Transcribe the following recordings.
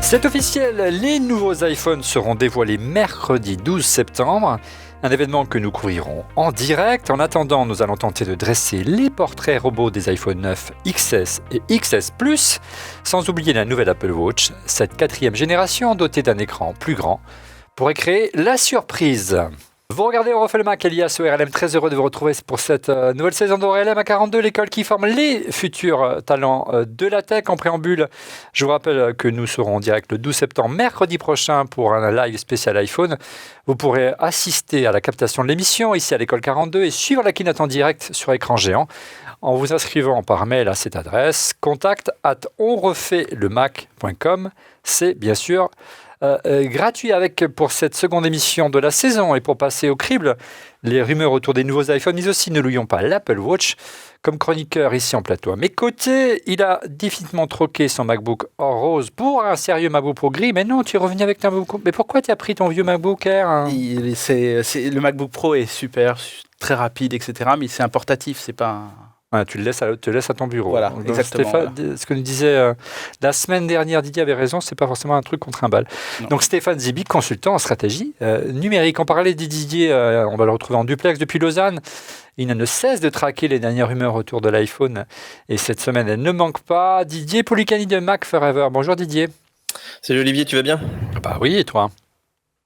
C'est officiel, les nouveaux iPhones seront dévoilés mercredi 12 septembre. Un événement que nous couvrirons en direct. En attendant, nous allons tenter de dresser les portraits robots des iPhone 9 XS et XS Plus, sans oublier la nouvelle Apple Watch, cette 4e génération dotée d'un écran plus grand, pourrait créer la surprise. Vous regardez On refait le Mac, Elias ORLM, très heureux de vous retrouver pour cette nouvelle saison d'ORLM à 42, l'école qui forme les futurs talents de la tech. En préambule, je vous rappelle que nous serons en direct le 12 septembre, mercredi prochain, pour un live spécial iPhone. Vous pourrez assister à la captation de l'émission ici à l'école 42 et suivre la keynote en direct sur écran géant en vous inscrivant par mail à cette adresse contact@onrefaitlemacom. C'est bien sûr gratuit pour cette seconde émission de la saison et pour passer au crible les rumeurs autour des nouveaux iPhones, mais aussi n'oublions pas l'Apple Watch. Comme chroniqueur ici en plateau à mes côtés, il a définitivement troqué son MacBook or rose pour un sérieux MacBook Pro gris. Mais non, tu es revenu avec ton MacBook. Mais pourquoi tu as pris ton vieux MacBook Air Le MacBook Pro est super, très rapide, etc. Mais c'est un portatif, c'est pas un... Tu te laisses à ton bureau. Voilà, exactement. Stéphane, voilà. Ce que nous disait la semaine dernière, Didier avait raison, c'est pas forcément un truc qu'on trimballe. Donc Stéphane Zibic, consultant en stratégie numérique. On parlait de Didier, on va le retrouver en duplex depuis Lausanne. Il ne cesse de traquer les dernières rumeurs autour de l'iPhone. Et cette semaine, elle ne manque pas. Didier Poulicani de Mac Forever. Bonjour Didier. Salut Olivier, tu vas bien ? Bah oui, et toi ?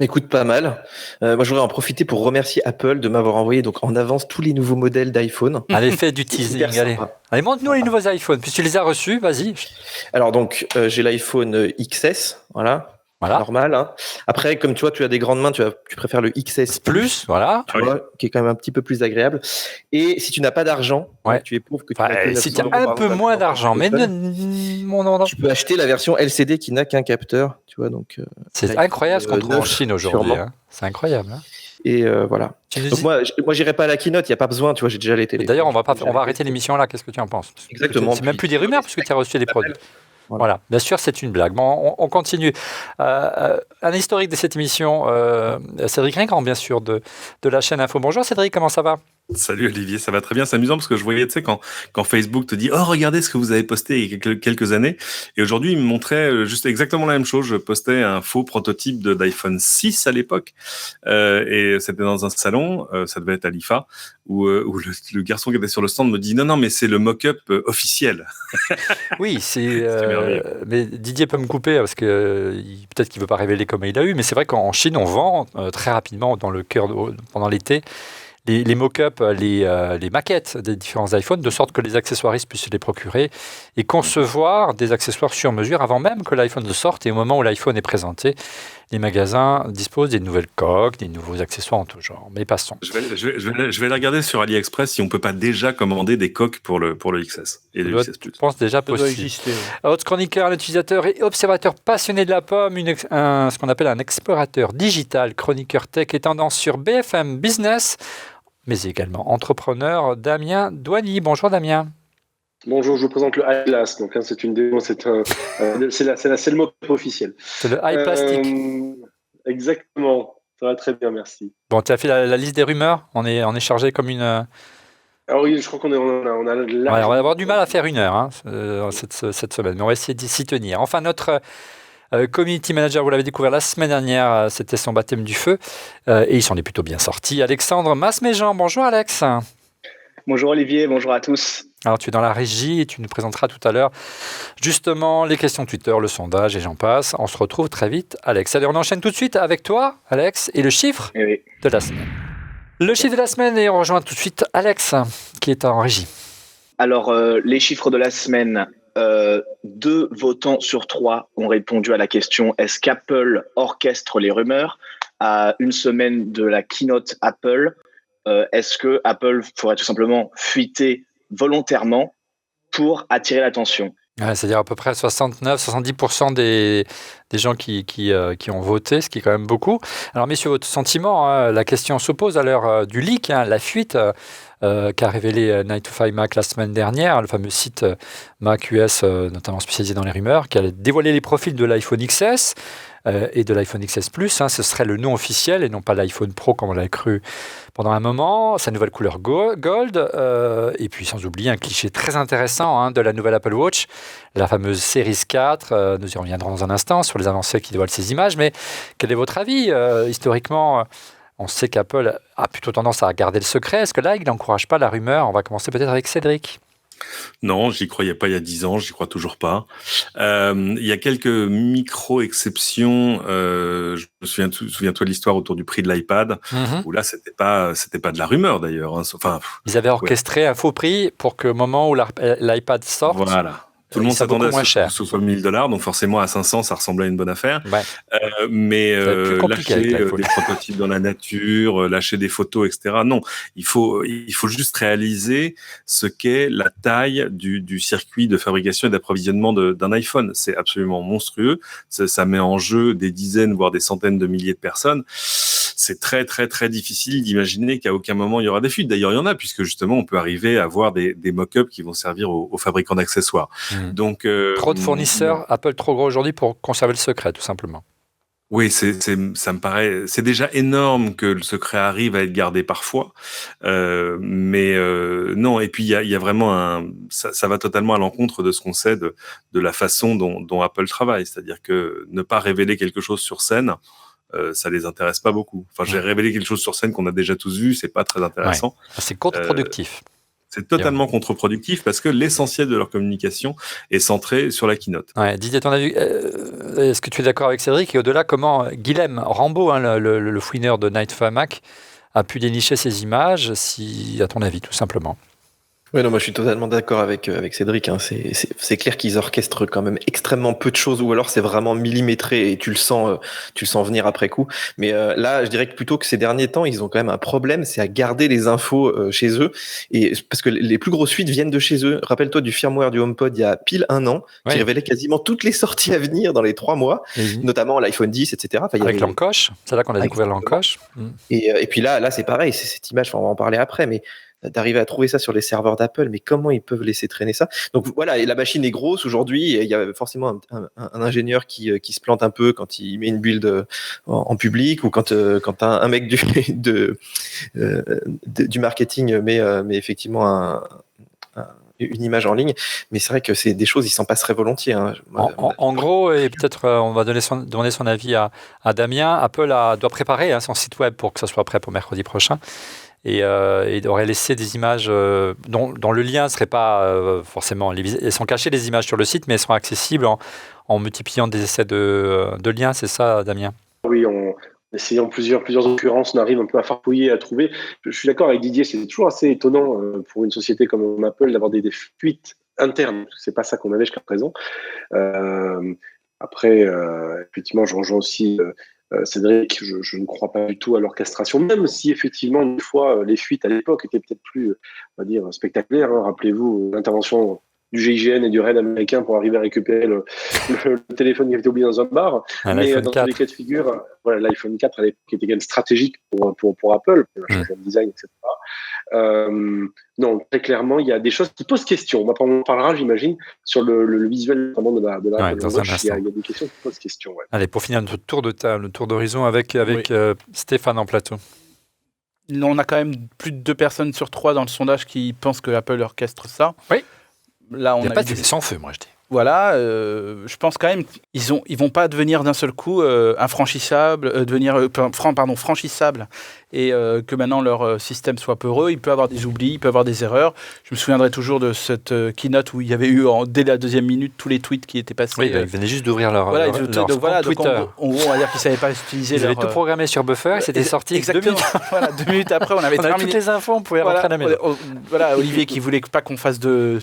Écoute, pas mal. Moi, je voudrais en profiter pour remercier Apple de m'avoir envoyé donc en avance tous les nouveaux modèles d'iPhone. Allez, fais du teasing. Allez, montre-nous les nouveaux iPhones. Puis tu les as reçus, vas-y. Alors donc, j'ai l'iPhone XS, voilà. Normal. Hein. Après, comme tu vois, tu as des grandes mains, tu préfères le XS Plus, voilà. Tu vois, qui est quand même un petit peu plus agréable. Et si tu n'as pas d'argent, tu éprouves que si tu as un peu moins d'argent, mais tu peux acheter la version LCD qui n'a qu'un capteur, tu vois. Donc c'est incroyable ce qu'on trouve en Chine aujourd'hui. Hein. C'est incroyable. Hein. Et voilà. Donc moi, j'irai pas à la keynote, il y a pas besoin, tu vois, j'ai déjà les télé. D'ailleurs, on va arrêter l'émission là. Qu'est-ce que tu en penses ? Exactement. C'est même plus des rumeurs puisque tu as reçu des produits. Voilà, bien sûr, c'est une blague. Bon, on continue. Un historique de cette émission, Cédric Ringrand, bien sûr, de la chaîne Info. Bonjour Cédric, comment ça va ? Salut Olivier, ça va très bien. C'est amusant parce que je voyais, tu sais, quand Facebook te dit « Oh, regardez ce que vous avez posté il y a quelques années ». Et aujourd'hui, il me montrait juste exactement la même chose. Je postais un faux prototype d'iPhone 6 à l'époque. Et c'était dans un salon, ça devait être à l'IFA, où le garçon qui était sur le stand me dit « Non, mais c'est le mock-up officiel ». Oui, mais Didier peut me couper parce que peut-être qu'il ne veut pas révéler comment il a eu. Mais c'est vrai qu'en Chine, on vend très rapidement pendant l'été les mock-ups, les maquettes des différents iPhones, de sorte que les accessoiristes puissent les procurer et concevoir des accessoires sur mesure avant même que l'iPhone ne sorte. Et au moment où l'iPhone est présenté, les magasins disposent des nouvelles coques, des nouveaux accessoires en tout genre. Mais passons. Je vais la regarder sur AliExpress si on ne peut pas déjà commander des coques pour le XS et le XS+. Je pense déjà possible. Autre chroniqueur, un utilisateur et observateur passionné de la pomme, ce qu'on appelle un explorateur digital, chroniqueur tech et tendance sur BFM Business, mais également entrepreneur, Damien Douany. Bonjour Damien. Bonjour, je vous présente le iPlass. Donc, c'est une démo, c'est le mot officiel. C'est le iPlastic. Exactement. Ça va très bien, merci. Bon, tu as fait la liste des rumeurs. On est chargé comme une. Alors oui, je crois qu'on a on va avoir du mal à faire une heure cette semaine, mais on va essayer d'y tenir. Enfin, notre community manager, vous l'avez découvert la semaine dernière, c'était son baptême du feu, et il s'en est plutôt bien sorti. Alexandre Masméjean, bonjour Alex. Bonjour Olivier, bonjour à tous. Alors tu es dans la régie et tu nous présenteras tout à l'heure justement les questions Twitter, le sondage et j'en passe. On se retrouve très vite Alex. Allez, on enchaîne tout de suite avec toi Alex et le chiffre de la semaine. Le chiffre de la semaine et on rejoint tout de suite Alex qui est en régie. Alors les chiffres de la semaine, 2 votants sur 3 ont répondu à la question « Est-ce qu'Apple orchestre les rumeurs ?» À une semaine de la keynote Apple, est-ce que Apple ferait tout simplement fuiter volontairement pour attirer l'attention ? C'est-à-dire à peu près 69-70% des gens qui ont voté, ce qui est quand même beaucoup. Alors messieurs, votre sentiment, la question se pose à l'heure du leak, la fuite qu'a révélé 9to5Mac la semaine dernière, le fameux site Mac US, notamment spécialisé dans les rumeurs, qui a dévoilé les profils de l'iPhone XS et de l'iPhone XS Plus. Ce serait le nom officiel et non pas l'iPhone Pro comme on l'avait cru pendant un moment. Sa nouvelle couleur gold et puis sans oublier un cliché très intéressant de la nouvelle Apple Watch, la fameuse Series 4. Nous y reviendrons dans un instant sur les avancées qui dévoilent ces images. Mais quel est votre avis ? Historiquement, on sait qu'Apple a plutôt tendance à garder le secret. Est-ce que là, il n'encourage pas la rumeur ? On va commencer peut-être avec Cédric. Non, j'y croyais pas il y a 10 ans, j'y crois toujours pas. Il y a quelques micro-exceptions. Je me souviens-toi de l'histoire autour du prix de l'iPad, où là, c'était pas de la rumeur d'ailleurs. Hein. Enfin, ils avaient orchestré un faux prix pour qu'au moment où l'iPad sorte, voilà. Tout le monde s'attendait à ce que ce soit $1000, donc forcément à 500, ça ressemblait à une bonne affaire. Ouais. Mais lâcher des prototypes dans la nature, lâcher des photos, etc. Non, il faut juste réaliser ce qu'est la taille du circuit de fabrication et d'approvisionnement d'un iPhone. C'est absolument monstrueux. Ça met en jeu des dizaines, voire des centaines de milliers de personnes. C'est très, très, très difficile d'imaginer qu'à aucun moment il y aura des fuites. D'ailleurs, il y en a, puisque justement, on peut arriver à avoir des mock-ups qui vont servir aux fabricants d'accessoires. Donc, trop de fournisseurs, Apple trop gros aujourd'hui pour conserver le secret, tout simplement. Oui, ça me paraît, c'est déjà énorme que le secret arrive à être gardé parfois, mais non. Et puis il y a vraiment ça va totalement à l'encontre de ce qu'on sait de la façon dont Apple travaille, c'est-à-dire que ne pas révéler quelque chose sur scène, ça les intéresse pas beaucoup. Enfin, j'ai révélé quelque chose sur scène qu'on a déjà tous vu, c'est pas très intéressant. Ouais. C'est contre-productif. C'est totalement contre-productif parce que l'essentiel de leur communication est centré sur la keynote. Ouais, Didier, ton avis, est-ce que tu es d'accord avec Cédric ? Et au-delà, comment Guilhem Rambaud, le fouineur de Night Mac, a pu dénicher ces images, à ton avis, tout simplement ? Oui, non, moi je suis totalement d'accord avec Cédric. Hein. C'est clair qu'ils orchestrent quand même extrêmement peu de choses, ou alors c'est vraiment millimétré et tu le sens venir après coup. Mais là, je dirais que plutôt que ces derniers temps, ils ont quand même un problème, c'est à garder les infos chez eux, et parce que les plus grosses fuites viennent de chez eux. Rappelle-toi du firmware du HomePod il y a pile 1 an, qui révélait quasiment toutes les sorties à venir dans les 3 mois, notamment l'iPhone 10, etc. Enfin, avec l'encoche, c'est là qu'on a découvert l'encoche. Et puis là, c'est pareil, c'est cette image, on va en parler après, mais d'arriver à trouver ça sur les serveurs d'Apple, mais comment ils peuvent laisser traîner ça ? Donc voilà, et la machine est grosse aujourd'hui, et il y a forcément un ingénieur qui se plante un peu quand il met une build en public, ou quand un mec du marketing met effectivement une image en ligne, mais c'est vrai que c'est des choses, ils s'en passeraient volontiers. Hein. En gros, et peut-être on va donner son avis à Damien, Apple doit préparer son site web pour que ça soit prêt pour mercredi prochain. Et aurait laissé des images dont le lien ne serait pas forcément... Elles sont cachées, les images sur le site, mais elles seront accessibles en multipliant des essais de liens, c'est ça, Damien ? Oui, en essayant plusieurs occurrences, on arrive un peu à farfouiller, à trouver. Je suis d'accord avec Didier, c'est toujours assez étonnant pour une société comme Apple d'avoir des fuites internes. C'est pas ça qu'on avait jusqu'à présent. Après, effectivement, je rejoins aussi... Cédric, je ne crois pas du tout à l'orchestration, même si effectivement, une fois, les fuites à l'époque étaient peut-être plus, on va dire, spectaculaires. Hein. Rappelez-vous l'intervention du GIGN et du RAID américain pour arriver à récupérer le téléphone qui avait été oublié dans un bar. Mais dans tous les cas de figure, voilà, l'iPhone 4 à l'époque était quand même stratégique pour Apple, le changement de design, etc. Non, très clairement, il y a des choses qui posent question. On en parlera, j'imagine, sur le visuel notamment de la Apple Watch. Il y a des questions qui posent question. Ouais. Allez, pour finir notre tour de table, le tour d'horizon avec Stéphane en plateau. On a quand même plus de 2 personnes sur 3 dans le sondage qui pensent que Apple orchestre ça. Oui. Là, il n'y a pas de sans feu, moi je dis. Voilà, je pense quand même qu'ils vont pas devenir d'un seul coup infranchissables, franchissables, et que maintenant leur système soit peureux. Il peut avoir des oublis, il peut avoir des erreurs. Je me souviendrai toujours de cette keynote où il y avait eu dès la 2e minute tous les tweets qui étaient passés. Oui, ils venaient juste d'ouvrir leur Twitter. En gros, on va dire qu'ils ne savaient pas utiliser ils avaient tout programmé sur Buffer et c'était sorti exactement. 2 minutes. Voilà, 2 minutes après, on avait terminé. Toutes les infos, on pouvait rentrer à la maison. Voilà, Olivier qui voulait pas qu'on fasse de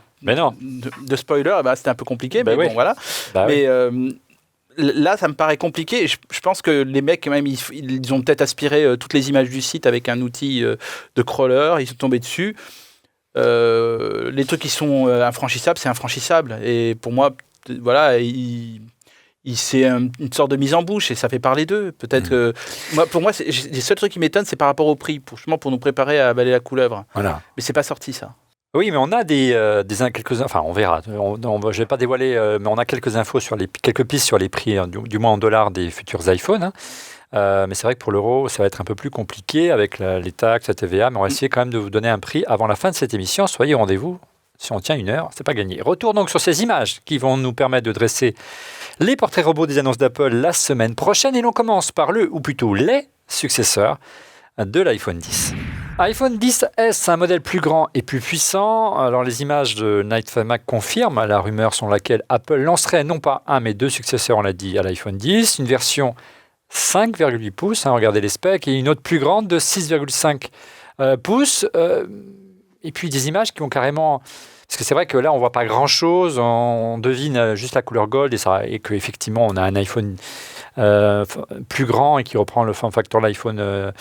spoiler, c'était un peu compliqué, mais bon, voilà. Mais là, ça me paraît compliqué. Je pense que les mecs, même, ils ont peut-être aspiré toutes les images du site avec un outil de crawler. Ils sont tombés dessus. Les trucs qui sont infranchissables, c'est infranchissable. Et pour moi, voilà, c'est une sorte de mise en bouche et ça fait parler d'eux. Peut-être que pour moi, les seuls trucs qui m'étonnent, c'est par rapport au prix, pour nous préparer à avaler la couleuvre. Voilà. Mais c'est pas sorti ça. Oui, mais on a quelques... Enfin, on verra. Je ne vais pas dévoiler, mais on a quelques infos quelques pistes sur les prix, du moins en dollars, des futurs iPhones. Mais c'est vrai que pour l'euro, ça va être un peu plus compliqué avec les taxes, la TVA. Mais on va essayer quand même de vous donner un prix avant la fin de cette émission. Soyez au rendez-vous Si on tient 1 heure, c'est pas gagné. Retour donc sur ces images qui vont nous permettre de dresser les portraits robots des annonces d'Apple la semaine prochaine. Et l'on commence par ou plutôt les successeurs de l'iPhone X. iPhone XS, un modèle plus grand et plus puissant. Alors les images de Night Mac confirment la rumeur selon laquelle Apple lancerait non pas un mais 2 successeurs, on l'a dit, à l'iPhone X. Une version 5,8 pouces, regardez les specs, et une autre plus grande de 6,5 pouces. Et puis des images qui ont carrément... Parce que c'est vrai que là, on ne voit pas grand-chose, on devine juste la couleur gold et qu'effectivement, on a un iPhone plus grand et qui reprend le form factor de l'iPhone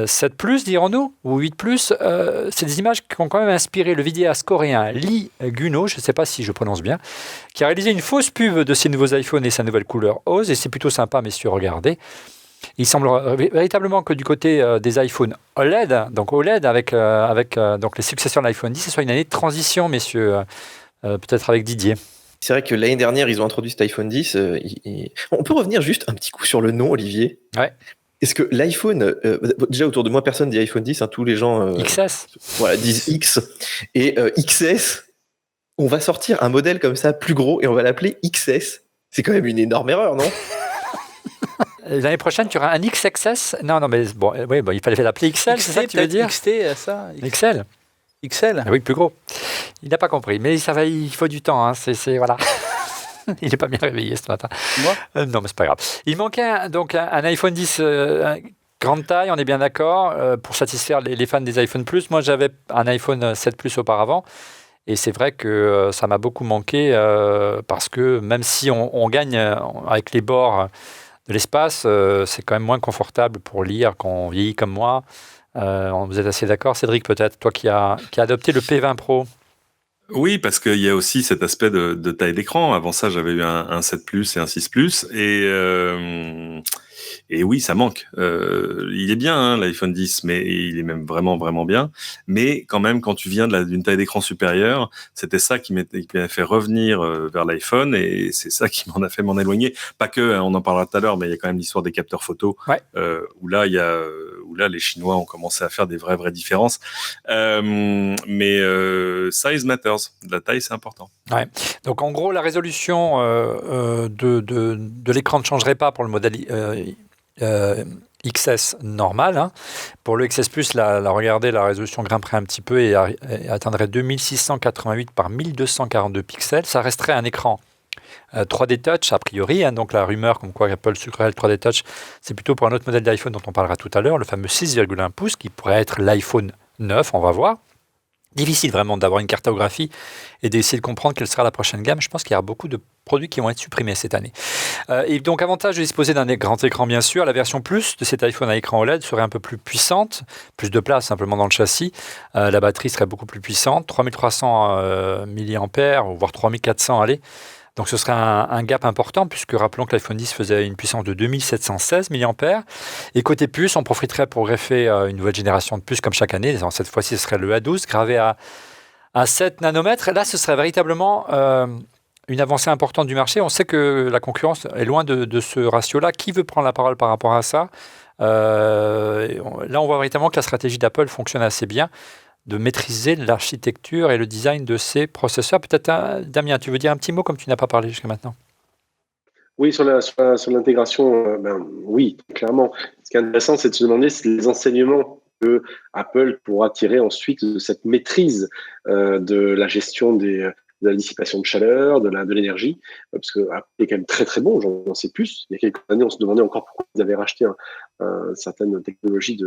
7 Plus, dirons-nous, ou 8 Plus. C'est des images qui ont quand même inspiré le vidéaste coréen Lee Guno, je ne sais pas si je prononce bien, qui a réalisé une fausse pub de ses nouveaux iPhones et sa nouvelle couleur Oz, et c'est plutôt sympa, messieurs, regardez. Il semble véritablement que du côté des iPhones OLED, donc OLED avec donc les successeurs de l'iPhone 10, ce soit une année de transition, messieurs, peut-être avec Didier. C'est vrai que l'année dernière, ils ont introduit cet iPhone 10. On peut revenir juste un petit coup sur le nom, Olivier. Ouais. Est-ce que l'iPhone, déjà autour de moi, personne dit iPhone 10, tous les gens XS. Voilà, disent X. Et XS, on va sortir un modèle comme ça, plus gros, et on va l'appeler XS. C'est quand même une énorme erreur, non? L'année prochaine, tu auras un XXS. Non, mais bon, oui, il fallait l'appeler XL, c'est ça que tu veux dire? XT, ça. XL. XL. Oui, plus gros. Il n'a pas compris, mais ça va, il faut du temps. Voilà. Il n'est pas bien réveillé ce matin. Moi non, mais c'est pas grave. Il manquait donc un iPhone 10 grande taille, on est bien d'accord, pour satisfaire les fans des iPhone Plus. Moi, j'avais un iPhone 7 Plus auparavant. Et c'est vrai que ça m'a beaucoup manqué parce que même si on gagne avec les bords de l'espace, c'est quand même moins confortable pour lire quand on vieillit comme moi. Vous êtes assez d'accord, Cédric, peut-être, toi qui as adopté le P20 Pro? Oui, parce qu'il y a aussi cet aspect de taille d'écran. Avant ça, j'avais eu un 7 Plus et un 6 Plus. Et oui, ça manque. Il est bien, l'iPhone 10, mais il est même vraiment, vraiment bien. Mais quand même, quand tu viens d'une taille d'écran supérieure, c'était ça qui m'a fait revenir vers l'iPhone, et c'est ça qui m'en a fait m'en éloigner. Pas que, on en parlera tout à l'heure, mais il y a quand même l'histoire des capteurs photo, ouais. où là, les Chinois ont commencé à faire des vraies différences. Mais size matters. La taille, c'est important. Ouais. Donc, en gros, la résolution de l'écran ne changerait pas pour le modèle XS normal. Pour le XS Plus, regardez, la résolution grimperait un petit peu et atteindrait 2688 par 1242 pixels. Ça resterait un écran 3D Touch a priori, donc la rumeur comme quoi Apple sucrerait le 3D Touch, c'est plutôt pour un autre modèle d'iPhone dont on parlera tout à l'heure, le fameux 6,1 pouces qui pourrait être l'iPhone 9, on va voir. Difficile vraiment d'avoir une cartographie et d'essayer de comprendre quelle sera la prochaine gamme. Je pense qu'il y a beaucoup de produits qui vont être supprimés cette année. Et donc, avantage de disposer d'un grand écran, bien sûr. La version Plus de cet iPhone à écran OLED serait un peu plus puissante, plus de place simplement dans le châssis. La batterie serait beaucoup plus puissante, 3300 mAh, voire 3400, allez. Donc ce serait un gap important, puisque rappelons que l'iPhone 10 faisait une puissance de 2716 mAh. Et côté puce, on profiterait pour greffer une nouvelle génération de puces comme chaque année. Cette fois-ci, ce serait le A12, gravé à 7 nanomètres. Et là, ce serait véritablement une avancée importante du marché. On sait que la concurrence est loin de ce ratio-là. Qui veut prendre la parole par rapport à ça? Là, on voit véritablement que la stratégie d'Apple fonctionne assez bien, de maîtriser l'architecture et le design de ces processeurs. Peut-être, Damien, tu veux dire un petit mot comme tu n'as pas parlé jusqu'à maintenant? Oui, sur l'intégration, oui, clairement. Ce qui est intéressant, c'est de se demander si les enseignements que Apple pourra tirer ensuite de cette maîtrise de la gestion de la dissipation de chaleur, de l'énergie, parce que Apple est quand même très très bon, j'en sais plus. Il y a quelques années, on se demandait encore pourquoi ils avaient racheté certaines technologies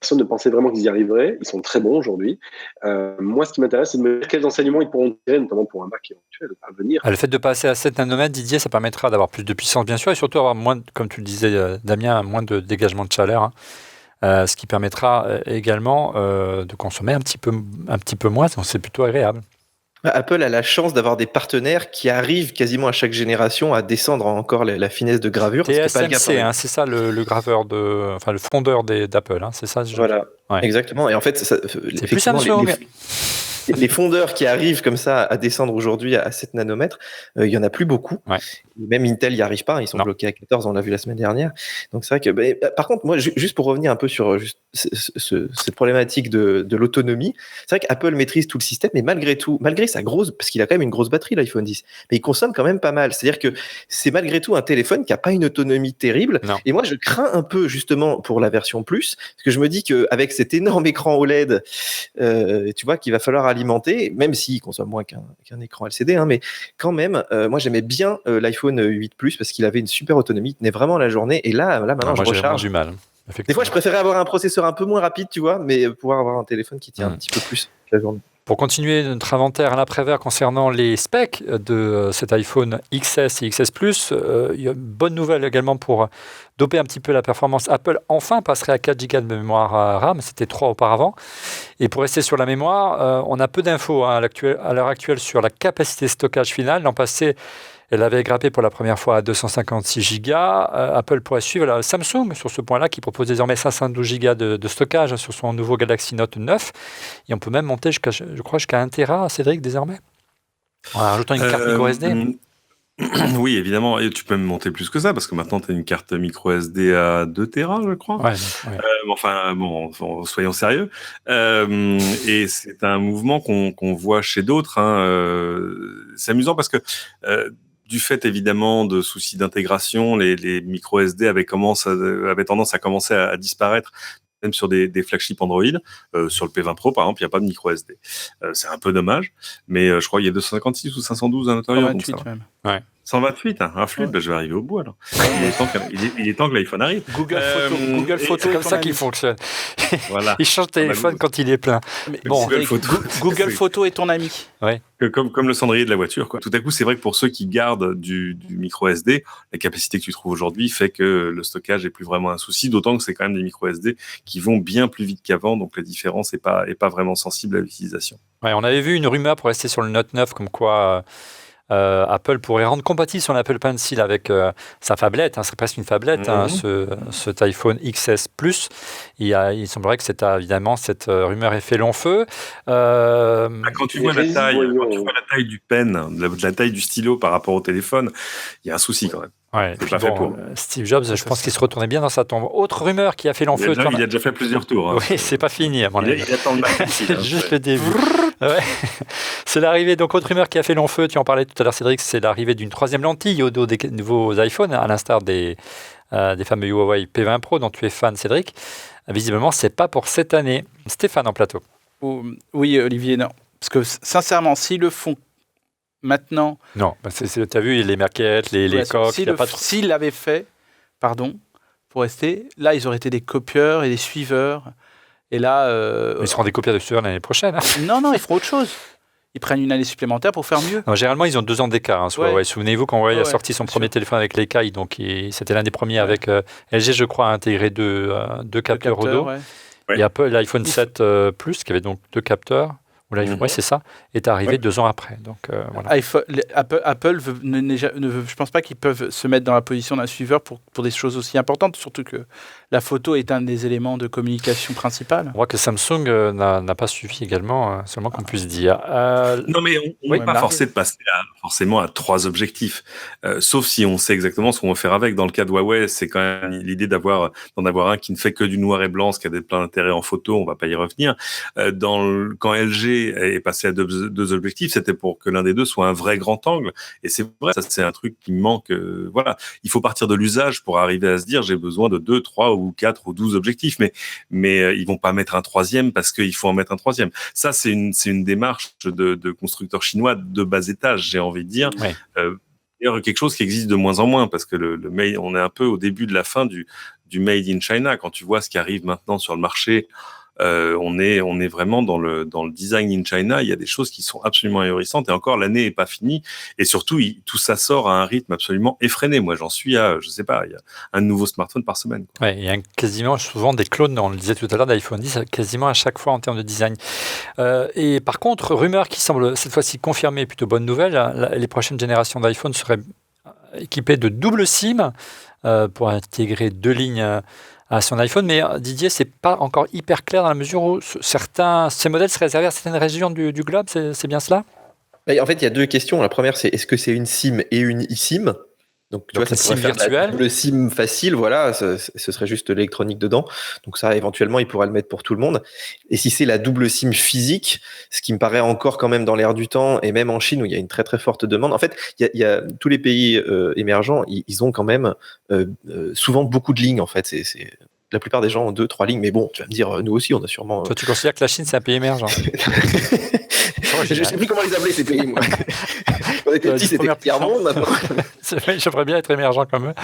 personne ne pensait vraiment qu'ils y arriveraient. Ils sont très bons aujourd'hui. Moi, ce qui m'intéresse, c'est de me dire quels enseignements ils pourront tirer, notamment pour un Mac éventuel à venir. Le fait de passer à 7 nanomètres, Didier, ça permettra d'avoir plus de puissance, bien sûr, et surtout avoir moins, comme tu le disais, Damien, moins de dégagement de chaleur. Ce qui permettra également de consommer un petit peu moins. Donc, c'est plutôt agréable. Apple a la chance d'avoir des partenaires qui arrivent quasiment à chaque génération à descendre encore la finesse de gravure. TSMC, c'est ça le graveur le fondeur d'Apple, c'est ça. Voilà, ouais. Exactement. Et en fait, c'est plus Samsung. les fondeurs qui arrivent comme ça à descendre aujourd'hui à 7 nanomètres, il y en a plus beaucoup. Ouais. Même Intel n'y arrive pas, ils sont bloqués à 14, on l'a vu la semaine dernière. Donc c'est vrai que, par contre, moi, juste pour revenir un peu sur cette problématique de l'autonomie, c'est vrai qu'Apple maîtrise tout le système, mais malgré sa grosse, parce qu'il a quand même une grosse batterie, l'iPhone 10, mais il consomme quand même pas mal. C'est-à-dire que c'est malgré tout un téléphone qui n'a pas une autonomie terrible. Non. Et moi, je crains un peu justement pour la version Plus, parce que je me dis qu'avec cet énorme écran OLED, tu vois, qu'il va falloir alimenter, même s'il consomme moins qu'un écran LCD, hein, mais quand même, moi j'aimais bien l'iPhone 8 Plus parce qu'il avait une super autonomie, il tenait vraiment la journée. Et là maintenant, je recharge. J'ai du mal. Des fois, je préférais avoir un processeur un peu moins rapide, tu vois, mais pouvoir avoir un téléphone qui tient un petit peu plus la journée. Pour continuer notre inventaire à l'après-vert concernant les specs de cet iPhone XS et XS Plus, il y a une bonne nouvelle également pour doper un petit peu la performance. Apple enfin passerait à 4 Go de mémoire RAM, c'était 3 auparavant. Et pour rester sur la mémoire, on a peu d'infos à l'heure actuelle sur la capacité de stockage finale. L'an passé, elle avait grimpé pour la première fois à 256 Go. Apple pourrait suivre Samsung sur ce point-là, qui propose désormais 512 Go de stockage sur son nouveau Galaxy Note 9. Et on peut même monter jusqu'à 1 Tera, Cédric, désormais, en rajoutant une carte micro SD. Oui, évidemment. Et tu peux même monter plus que ça, parce que maintenant, tu as une carte micro SD à 2 Tera, je crois. Ouais. Soyons sérieux. Et c'est un mouvement qu'on voit chez d'autres. C'est amusant parce que... du fait évidemment de soucis d'intégration, les micro SD avaient tendance à commencer à disparaître, même sur des flagships Android. Sur le P20 Pro, par exemple, il n'y a pas de micro SD. C'est un peu dommage, mais je crois qu'il y a 256 ou 512 à l'intérieur. 128 même. Ouais. 128, un flûte, je vais arriver au bout alors. Il est temps que l'iPhone arrive. Google Photo, c'est comme ça qu'il fonctionne. Voilà. Il change de téléphone quand il est plein. Google Photo est ton ami. Ouais. Comme le cendrier de la voiture, quoi. Tout à coup, c'est vrai que pour ceux qui gardent du micro SD, la capacité que tu trouves aujourd'hui fait que le stockage est plus vraiment un souci, d'autant que c'est quand même des micro SD qui vont bien plus vite qu'avant, donc la différence est pas vraiment sensible à l'utilisation. Ouais, on avait vu une rumeur pour rester sur le Note 9 comme quoi Apple pourrait rendre compatible son Apple Pencil avec sa phablette, c'est presque une phablette, cet iPhone XS Plus. Il semblerait que évidemment cette rumeur ait fait long feu. Quand tu vois la taille du pen, la taille du stylo par rapport au téléphone, il y a un souci quand même. Ouais, c'est pas fait pour. Steve Jobs, je pense qu'il se retournait bien dans sa tombe. Autre rumeur qui a fait long feu. Il a déjà fait plusieurs tours. Oui, c'est pas fini à mon avis. Il attend le Mac ici. C'est juste le début. Ouais. C'est l'arrivée. Donc, autre rumeur qui a fait long feu, tu en parlais tout à l'heure, Cédric, c'est l'arrivée d'une troisième lentille au dos des nouveaux iPhones, à l'instar des fameux Huawei P20 Pro dont tu es fan, Cédric. Visiblement, c'est pas pour cette année. Stéphane en plateau. Oui, Olivier, non. Parce que sincèrement, s'ils le font maintenant... Non, tu as vu les maquettes, les coques... S'ils l'avaient fait, pour rester, là, ils auraient été des copieurs et des suiveurs. Et là... Ils seront des copieurs de suiveurs l'année prochaine. Non, ils feront autre chose. Ils prennent une année supplémentaire pour faire mieux. Non, généralement, ils ont 2 ans d'écart. Souvenez-vous, quand Huawei a sorti son premier téléphone avec l'Ekai, donc c'était l'un des premiers avec LG, je crois, a intégré deux capteurs au dos. Ouais. Et Apple, l'iPhone 7 Plus, qui avait donc 2 capteurs, c'est ça, est arrivé 2 ans après. Donc, voilà. Apple je pense pas qu'ils peuvent se mettre dans la position d'un suiveur pour des choses aussi importantes, surtout que la photo est un des éléments de communication principal. On voit que Samsung n'a pas suivi également, seulement qu'on puisse dire. Non, mais on n'est pas forcé de passer forcément à 3 objectifs, sauf si on sait exactement ce qu'on va faire avec. Dans le cas de Huawei, c'est quand même l'idée d'en avoir un qui ne fait que du noir et blanc, ce qui a plein d'intérêt en photo, on va pas y revenir. Quand LG est passé à 2 objectifs, c'était pour que l'un des deux soit un vrai grand angle. Et c'est vrai, ça c'est un truc qui me manque. Il faut partir de l'usage pour arriver à se dire j'ai besoin de 2, 3 ou 4 ou 12 objectifs, mais ils vont pas mettre un 3e parce qu'il faut en mettre un 3e. Ça c'est une démarche de constructeurs chinois de bas étage, j'ai envie de dire. Ouais. Quelque chose qui existe de moins en moins parce que on est un peu au début de la fin du made in China. Quand tu vois ce qui arrive maintenant sur le marché, on est vraiment dans le design in China. Il y a des choses qui sont absolument ahurissantes et encore l'année est pas finie et surtout tout ça sort à un rythme absolument effréné. Moi j'en suis à il y a un nouveau smartphone par semaine. Ouais, il y a quasiment souvent des clones, on le disait tout à l'heure, d'iPhone 10 quasiment à chaque fois en termes de design. Et par contre, rumeur qui semble cette fois-ci confirmée, plutôt bonne nouvelle, les prochaines générations d'iPhone seraient équipées de double SIM pour intégrer 2 lignes à son iPhone. Mais Didier, c'est pas encore hyper clair dans la mesure où ces modèles seraient réservés à certaines régions du globe. C'est bien cela ? En fait, il y a deux questions. La première, c'est est-ce que c'est une SIM et une eSIM ? Donc, tu vois, ça SIM pourrait virtuelle. Le SIM facile, voilà, ce serait juste l'électronique dedans. Donc ça, éventuellement, il pourra le mettre pour tout le monde. Et si c'est la double SIM physique, ce qui me paraît encore quand même dans l'air du temps, et même en Chine où il y a une très très forte demande. En fait, il y a tous les pays émergents, ils ont quand même souvent beaucoup de lignes. En fait, la plupart des gens ont 2-3 lignes, mais bon, tu vas me dire, nous aussi, on a sûrement. Toi, tu considères que la Chine, c'est un pays émergent? Je ne sais plus comment les appeler, ces pays, moi. Quand on était petits, c'était tiers-monde, maintenant. J'aimerais bien être émergent comme eux.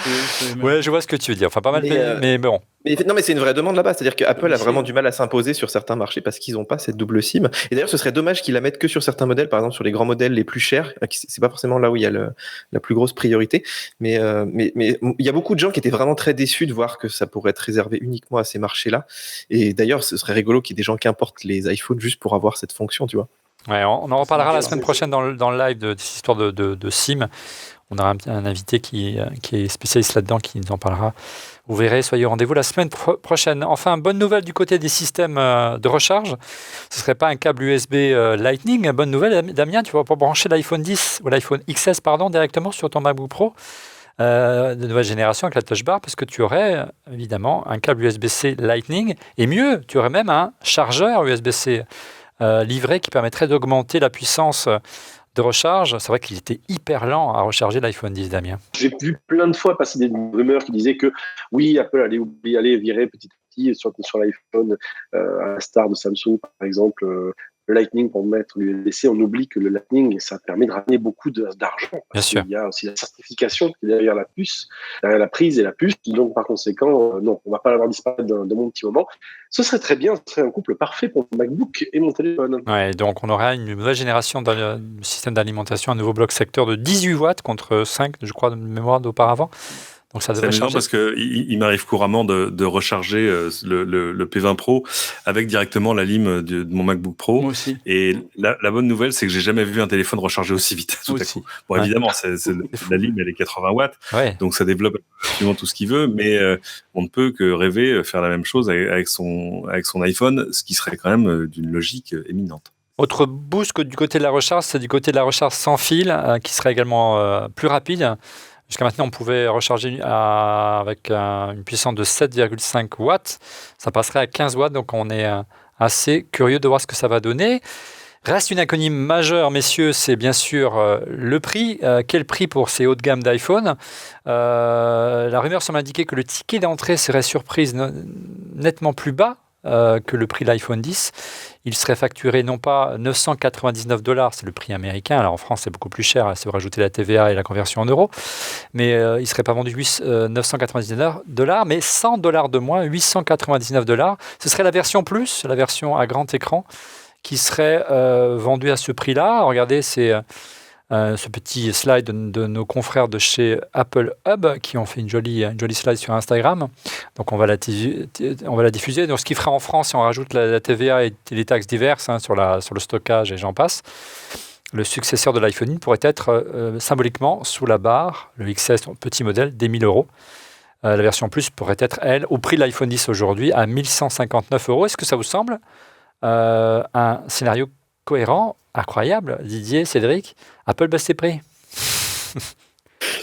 Ouais, je vois ce que tu veux dire. Enfin, pas mal, mais bon. Non, mais c'est une vraie demande là-bas. C'est-à-dire qu'Apple a vraiment du mal à s'imposer sur certains marchés parce qu'ils n'ont pas cette double SIM. Et d'ailleurs, ce serait dommage qu'ils la mettent que sur certains modèles, par exemple sur les grands modèles les plus chers. C'est pas forcément là où il y a la plus grosse priorité. Mais il y a beaucoup de gens qui étaient vraiment très déçus de voir que ça pourrait être réservé uniquement à ces marchés-là. Et d'ailleurs, ce serait rigolo qu'il y ait des gens qui importent les iPhones juste pour avoir cette fonction, tu vois. Ouais, on en reparlera la semaine prochaine dans le live de cette histoire de SIM. On aura un invité qui est spécialiste là-dedans qui nous en parlera. Vous verrez, soyez au rendez-vous la semaine prochaine. Enfin, bonne nouvelle du côté des systèmes de recharge. Ce ne serait pas un câble USB Lightning. Bonne nouvelle, Damien, tu vas pouvoir brancher l'iPhone 10 ou l'iPhone XS directement sur ton MacBook Pro de nouvelle génération avec la Touch Bar, parce que tu aurais évidemment un câble USB-C Lightning. Et mieux, tu aurais même un chargeur USB-C livré qui permettrait d'augmenter la puissance de recharge. C'est vrai qu'il était hyper lent à recharger l'iPhone 10, Damien. J'ai vu plein de fois passer des rumeurs qui disaient que oui, Apple allait virer petit à petit sur l'iPhone, à la star de Samsung, par exemple, le Lightning pour mettre l'USB-C. On oublie que le Lightning, ça permet de ramener beaucoup d'argent. Bien sûr. Il y a aussi la certification qui est derrière la puce, derrière la prise et la puce. Donc, par conséquent, non, on ne va pas l'avoir disparaître de mon petit moment. Ce serait très bien, ce serait un couple parfait pour mon MacBook et mon téléphone. Ouais, donc on aura une nouvelle génération de système d'alimentation, un nouveau bloc secteur de 18 watts contre 5, je crois, de mémoire d'auparavant. Donc ça devrait changer. Parce qu'il m'arrive couramment de recharger le P20 Pro avec directement la lime de mon MacBook Pro. Moi aussi. Et la bonne nouvelle, c'est que j'ai jamais vu un téléphone recharger aussi vite tout à coup. Bon, évidemment, la lime, elle est 80 watts, donc ça développe absolument tout ce qu'il veut, mais on ne peut que rêver faire la même chose avec son iPhone, ce qui serait quand même d'une logique éminente. Autre boost du côté de la recharge, c'est du côté de la recharge sans fil, qui serait également plus rapide. Jusqu'à maintenant, on pouvait recharger avec une puissance de 7,5 watts. Ça passerait à 15 watts, donc on est assez curieux de voir ce que ça va donner. Reste une inconnue majeure, messieurs, c'est bien sûr le prix. Quel prix pour ces hauts de gamme d'iPhone ? La rumeur semble indiquer que le ticket d'entrée serait surprise nettement plus bas que le prix de l'iPhone 10. Il serait facturé non pas $999, c'est le prix américain, alors en France c'est beaucoup plus cher, si vous rajoutez la TVA et la conversion en euros, mais il ne serait pas vendu $999, mais $100 de moins, $899. Ce serait la version Plus, la version à grand écran, qui serait vendue à ce prix-là. Regardez, c'est ce petit slide de nos confrères de chez Apple Hub qui ont fait une jolie slide sur Instagram. Donc on va la diffuser. Donc ce qui ferait en France, si on rajoute la TVA et les taxes diverses sur le stockage et j'en passe, le successeur de l'iPhone 10 pourrait être symboliquement sous la barre, le XS, petit modèle, des 1 000 euros. La version Plus pourrait être, elle, au prix de l'iPhone 10 aujourd'hui, à 1 159 euros. Est-ce que ça vous semble un scénario cohérent, incroyable, Didier, Cédric? Apple baisse ses prix.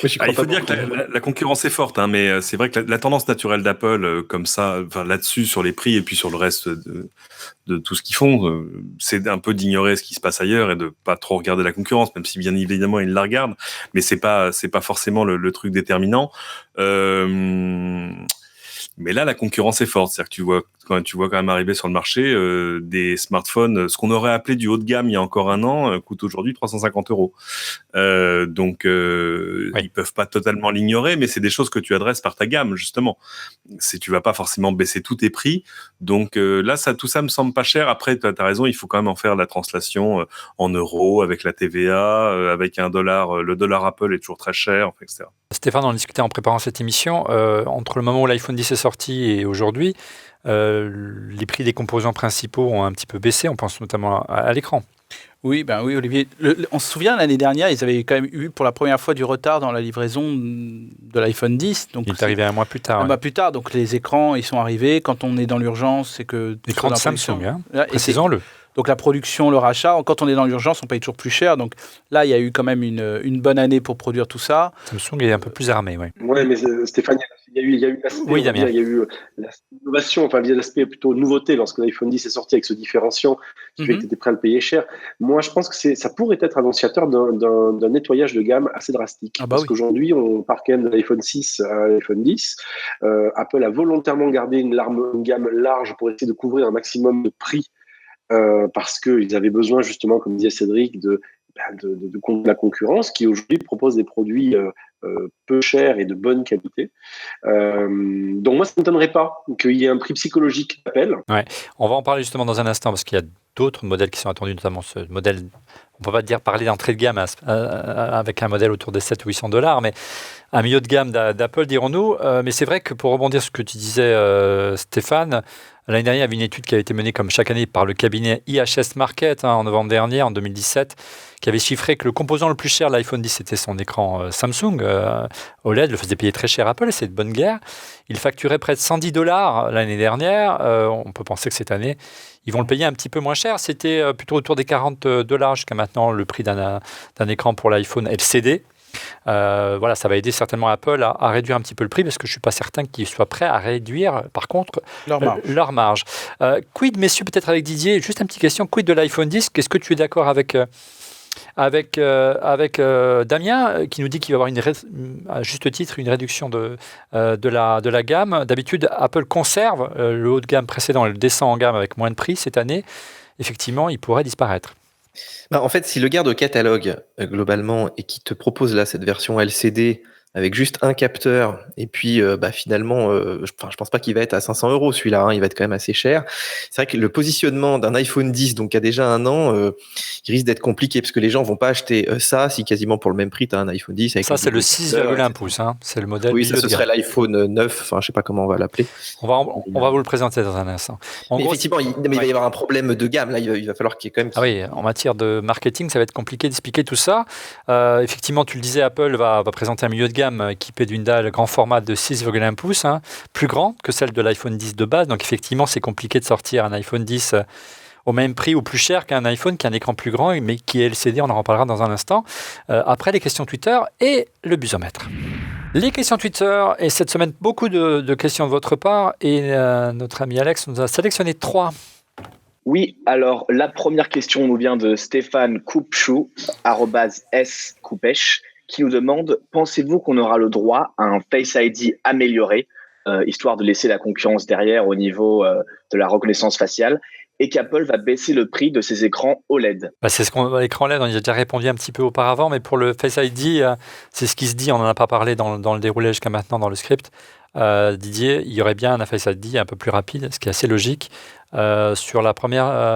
Il faut dire que la concurrence est forte, mais c'est vrai que la tendance naturelle d'Apple, comme ça, là-dessus, sur les prix et puis sur le reste de tout ce qu'ils font, c'est un peu d'ignorer ce qui se passe ailleurs et de pas trop regarder la concurrence, même si bien évidemment ils la regardent, mais c'est pas forcément le truc déterminant. Mais là, la concurrence est forte. C'est-à-dire que tu vois quand même arriver sur le marché des smartphones, ce qu'on aurait appelé du haut de gamme il y a encore un an, coûte aujourd'hui 350 euros. Donc, ils peuvent pas totalement l'ignorer, mais c'est des choses que tu adresses par ta gamme, justement. Tu vas pas forcément baisser tous tes prix. Donc là, tout ça me semble pas cher. Après, tu as raison, il faut quand même en faire la translation en euros, avec la TVA, avec $1. Le dollar Apple est toujours très cher, etc. Stéphane, on en discutait en préparant cette émission. Entre le moment où l'iPhone 10 est sorti et aujourd'hui, les prix des composants principaux ont un petit peu baissé. On pense notamment à l'écran. Oui, Olivier. On se souvient, l'année dernière, ils avaient quand même eu pour la première fois du retard dans la livraison de l'iPhone 10. Donc il est arrivé un mois plus tard. Un mois plus tard, donc les écrans, ils sont arrivés. Quand on est dans l'urgence, c'est que... L'écran de Samsung, précisons-le. Donc la production, le rachat, quand on est dans l'urgence, on paye toujours plus cher. Donc là, il y a eu quand même une bonne année pour produire tout ça. Samsung est un peu plus armé, oui. Oui, mais Stéphane, il y a eu l'aspect, il y a eu l'innovation, enfin l'aspect plutôt nouveauté lorsque l'iPhone 10 est sorti avec ce différenciant qui fait que tu étais prêt à le payer cher. Moi, je pense que ça pourrait être annonciateur d'un nettoyage de gamme assez drastique. Parce qu'aujourd'hui, on part quand même de l'iPhone 6 à l'iPhone 10. Apple a volontairement gardé une gamme large pour essayer de couvrir un maximum de prix. Parce qu'ils avaient besoin justement, comme disait Cédric, de la concurrence qui aujourd'hui propose des produits peu chers et de bonne qualité. Donc moi, ça ne m'étonnerait pas qu'il y ait un prix psychologique d'Apple. Ouais. On va en parler justement dans un instant parce qu'il y a d'autres modèles qui sont attendus, notamment ce modèle, on ne peut pas parler d'entrée de gamme avec un modèle autour des 700 ou 800 $, mais un milieu de gamme d'Apple, dirons-nous. Mais c'est vrai que pour rebondir sur ce que tu disais, Stéphane, l'année dernière, il y avait une étude qui a été menée comme chaque année par le cabinet IHS Markit en novembre dernier, en 2017, qui avait chiffré que le composant le plus cher de l'iPhone 10, c'était son écran Samsung OLED, le faisait payer très cher Apple, et c'est de bonne guerre. Il facturait près de 110 $ l'année dernière. On peut penser que cette année, ils vont le payer un petit peu moins cher. C'était plutôt autour des 40 $ jusqu'à maintenant le prix d'un écran pour l'iPhone LCD. Voilà, ça va aider certainement Apple à réduire un petit peu le prix parce que je ne suis pas certain qu'ils soient prêts à réduire, par contre, leur marge. Quid, messieurs, peut-être avec Didier, juste une petite question, quid de l'iPhone 10? Est-ce que tu es d'accord avec Damien qui nous dit qu'il va y avoir à juste titre une réduction de la gamme? D'habitude, Apple conserve le haut de gamme précédent et le descend en gamme avec moins de prix cette année. Effectivement, il pourrait disparaître. En fait, s'il le garde au catalogue globalement et qu'il te propose là cette version LCD avec juste un capteur et puis finalement, je pense pas qu'il va être à 500 € celui-là, hein, il va être quand même assez cher. C'est vrai que le positionnement d'un iPhone 10 donc qui a déjà un an, il risque d'être compliqué parce que les gens vont pas acheter ça si quasiment pour le même prix tu as un iPhone 10 avec ça c'est le 6,1 pouces, hein, c'est le modèle. Oui, ça ce serait l'iPhone 9, enfin je sais pas comment on va l'appeler. On va vous le présenter dans un instant. Effectivement, il va y avoir un problème de gamme là, il va falloir qu'il y ait quand même. Ah oui, en matière de marketing, ça va être compliqué d'expliquer tout ça. Effectivement, tu le disais, Apple va présenter un milieu de gamme équipé d'une dalle grand format de 6,1 pouces, hein, plus grande que celle de l'iPhone 10 de base. Donc effectivement, c'est compliqué de sortir un iPhone 10 au même prix ou plus cher qu'un iPhone qui a un écran plus grand, mais qui est LCD, on en reparlera dans un instant. Après, les questions Twitter et le busomètre. Les questions Twitter, et cette semaine, beaucoup de questions de votre part, et notre ami Alex nous a sélectionné 3. Oui, alors la première question nous vient de Stéphane Coupchou, @s_coupesh, qui nous demande: pensez-vous qu'on aura le droit à un Face ID amélioré, histoire de laisser la concurrence derrière au niveau de la reconnaissance faciale, et qu'Apple va baisser le prix de ses écrans OLED? C'est l'écran LED, on y a déjà répondu un petit peu auparavant, mais pour le Face ID, c'est ce qui se dit, on n'en a pas parlé dans le déroulé jusqu'à maintenant dans le script. Didier, il y aurait bien un Face ID un peu plus rapide, ce qui est assez logique, sur la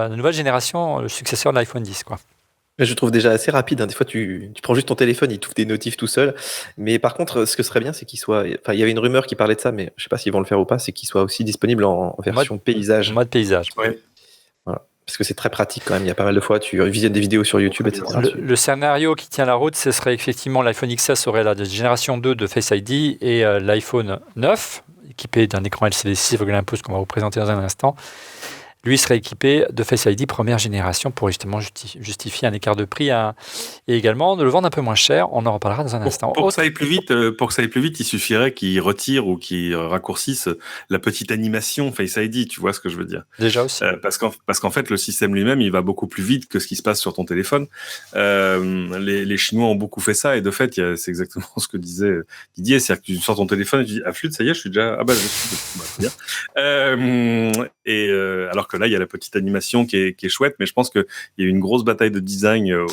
nouvelle génération, le successeur de l'iPhone 10, quoi. Je trouve déjà assez rapide. Hein. Des fois, tu prends juste ton téléphone, il t'ouvre des notifs tout seul. Mais par contre, ce que serait bien, c'est qu'il soit. Enfin, il y avait une rumeur qui parlait de ça, mais je ne sais pas s'ils vont le faire ou pas. C'est qu'il soit aussi disponible en version paysage. En mode paysage. Ouais. Voilà. Parce que c'est très pratique quand même. Il y a pas mal de fois, tu visionnes des vidéos sur YouTube, etc. Le scénario qui tient la route, ce serait effectivement l'iPhone XS aurait la génération 2 de Face ID et l'iPhone 9, équipé d'un écran LCD 6,1 pouces qu'on va vous présenter dans un instant. Lui serait équipé de Face ID première génération pour justement justifier un écart de prix et également de le vendre un peu moins cher. On en reparlera dans un instant. Pour que ça aille plus vite, il suffirait qu'ils retirent ou qu'ils raccourcissent la petite animation Face ID. Tu vois ce que je veux dire? Déjà aussi. Parce qu'en fait, le système lui-même, il va beaucoup plus vite que ce qui se passe sur ton téléphone. Les Chinois ont beaucoup fait ça et de fait, c'est exactement ce que disait Didier, c'est-à-dire que tu sors ton téléphone et tu dis ah flûte, ça y est, je suis déjà je suis bien. Alors que là, il y a la petite animation qui est chouette, mais je pense qu'il y a eu une grosse bataille de design au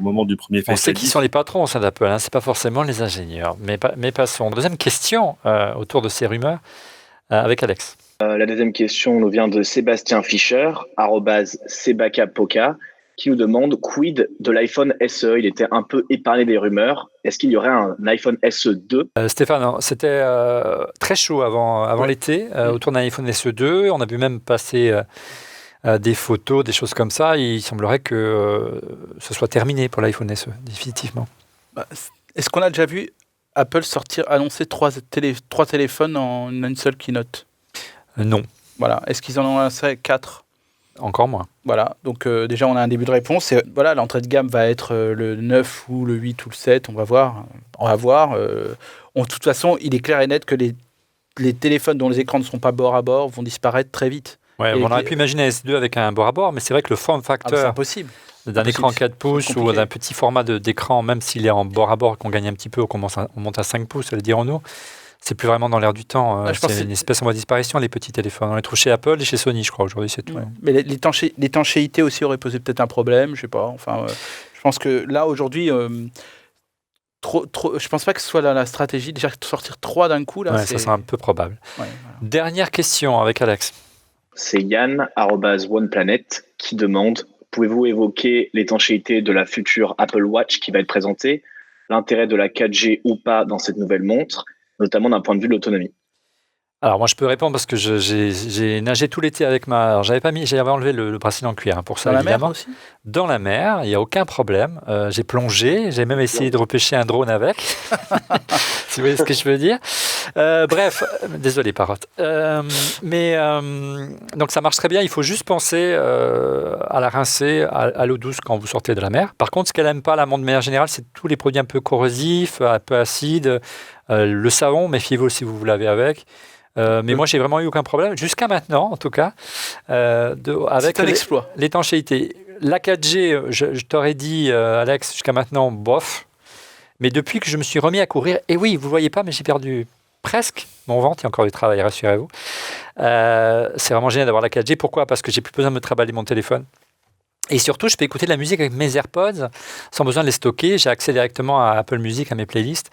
moment du premier Face ID. On sait qui sont les patrons au sein d'Apple, hein, c'est pas forcément les ingénieurs. Mais passons. Deuxième question autour de ces rumeurs avec Alex. La deuxième question nous vient de Sébastien Fischer, @sebakapoka, qui nous demande quid de l'iPhone SE. Il était un peu épargné des rumeurs. Est-ce qu'il y aurait un iPhone SE 2? Stéphane, c'était très chaud avant l'été, autour d'un iPhone SE 2. On a vu même passer des photos, des choses comme ça, il semblerait que ce soit terminé pour l'iPhone SE, définitivement. Est-ce qu'on a déjà vu Apple annoncer trois téléphones en une seule keynote ? Non. Voilà. Est-ce qu'ils en ont annoncé 4 ? Encore moins. Voilà, donc déjà on a un début de réponse. Et voilà, l'entrée de gamme va être le 9 ou le 8 ou le 7, on va voir. De toute façon, il est clair et net que les téléphones dont les écrans ne sont pas bord à bord vont disparaître très vite. Ouais, on aurait pu imaginer un S2 avec un bord à bord, mais c'est vrai que le form factor d'un écran 4 pouces ou d'un petit format d'écran, même s'il est en bord à bord, qu'on gagne un petit peu ou qu'on monte à 5 pouces, dirons-nous, c'est plus vraiment dans l'air du temps. C'est une espèce en voie de disparition, les petits téléphones. On les trouve chez Apple et chez Sony, je crois, aujourd'hui, c'est tout. Ouais. Mais l'étanchéité aussi aurait posé peut-être un problème, je sais pas. Enfin, je pense que là, aujourd'hui, je pense pas que ce soit la stratégie. Déjà, sortir 3 d'un coup, là, ça serait un peu probable. Ouais, voilà. Dernière question avec Alex. C'est Yann, @OnePlanet, qui demande: pouvez-vous évoquer l'étanchéité de la future Apple Watch qui va être présentée, l'intérêt de la 4G ou pas dans cette nouvelle montre, notamment d'un point de vue de l'autonomie? Alors moi je peux répondre parce que j'ai nagé tout l'été avec ma... J'avais enlevé le bracelet en cuir pour ça, dans évidemment. La mer aussi ? Dans la mer, il n'y a aucun problème. J'ai plongé, j'ai même essayé de repêcher un drone avec. Si vous voyez ce que je veux dire. Bref, désolé Parotte. Donc ça marche très bien, il faut juste penser à la rincer à l'eau douce quand vous sortez de la mer. Par contre, ce qu'elle n'aime pas, la montre de manière générale, c'est tous les produits un peu corrosifs, un peu acides. Le savon, méfiez-vous si vous l'avez avec. Mais moi, j'ai vraiment eu aucun problème, jusqu'à maintenant, en tout cas, avec l'étanchéité. La 4G, je t'aurais dit, Alex, jusqu'à maintenant, bof. Mais depuis que je me suis remis à courir, et oui, vous ne voyez pas, mais j'ai perdu presque mon ventre, il y a encore du travail, rassurez-vous. C'est vraiment génial d'avoir la 4G. Pourquoi ? Parce que j'ai plus besoin de me trimballer mon téléphone. Et surtout, je peux écouter de la musique avec mes AirPods sans besoin de les stocker. J'ai accès directement à Apple Music, à mes playlists.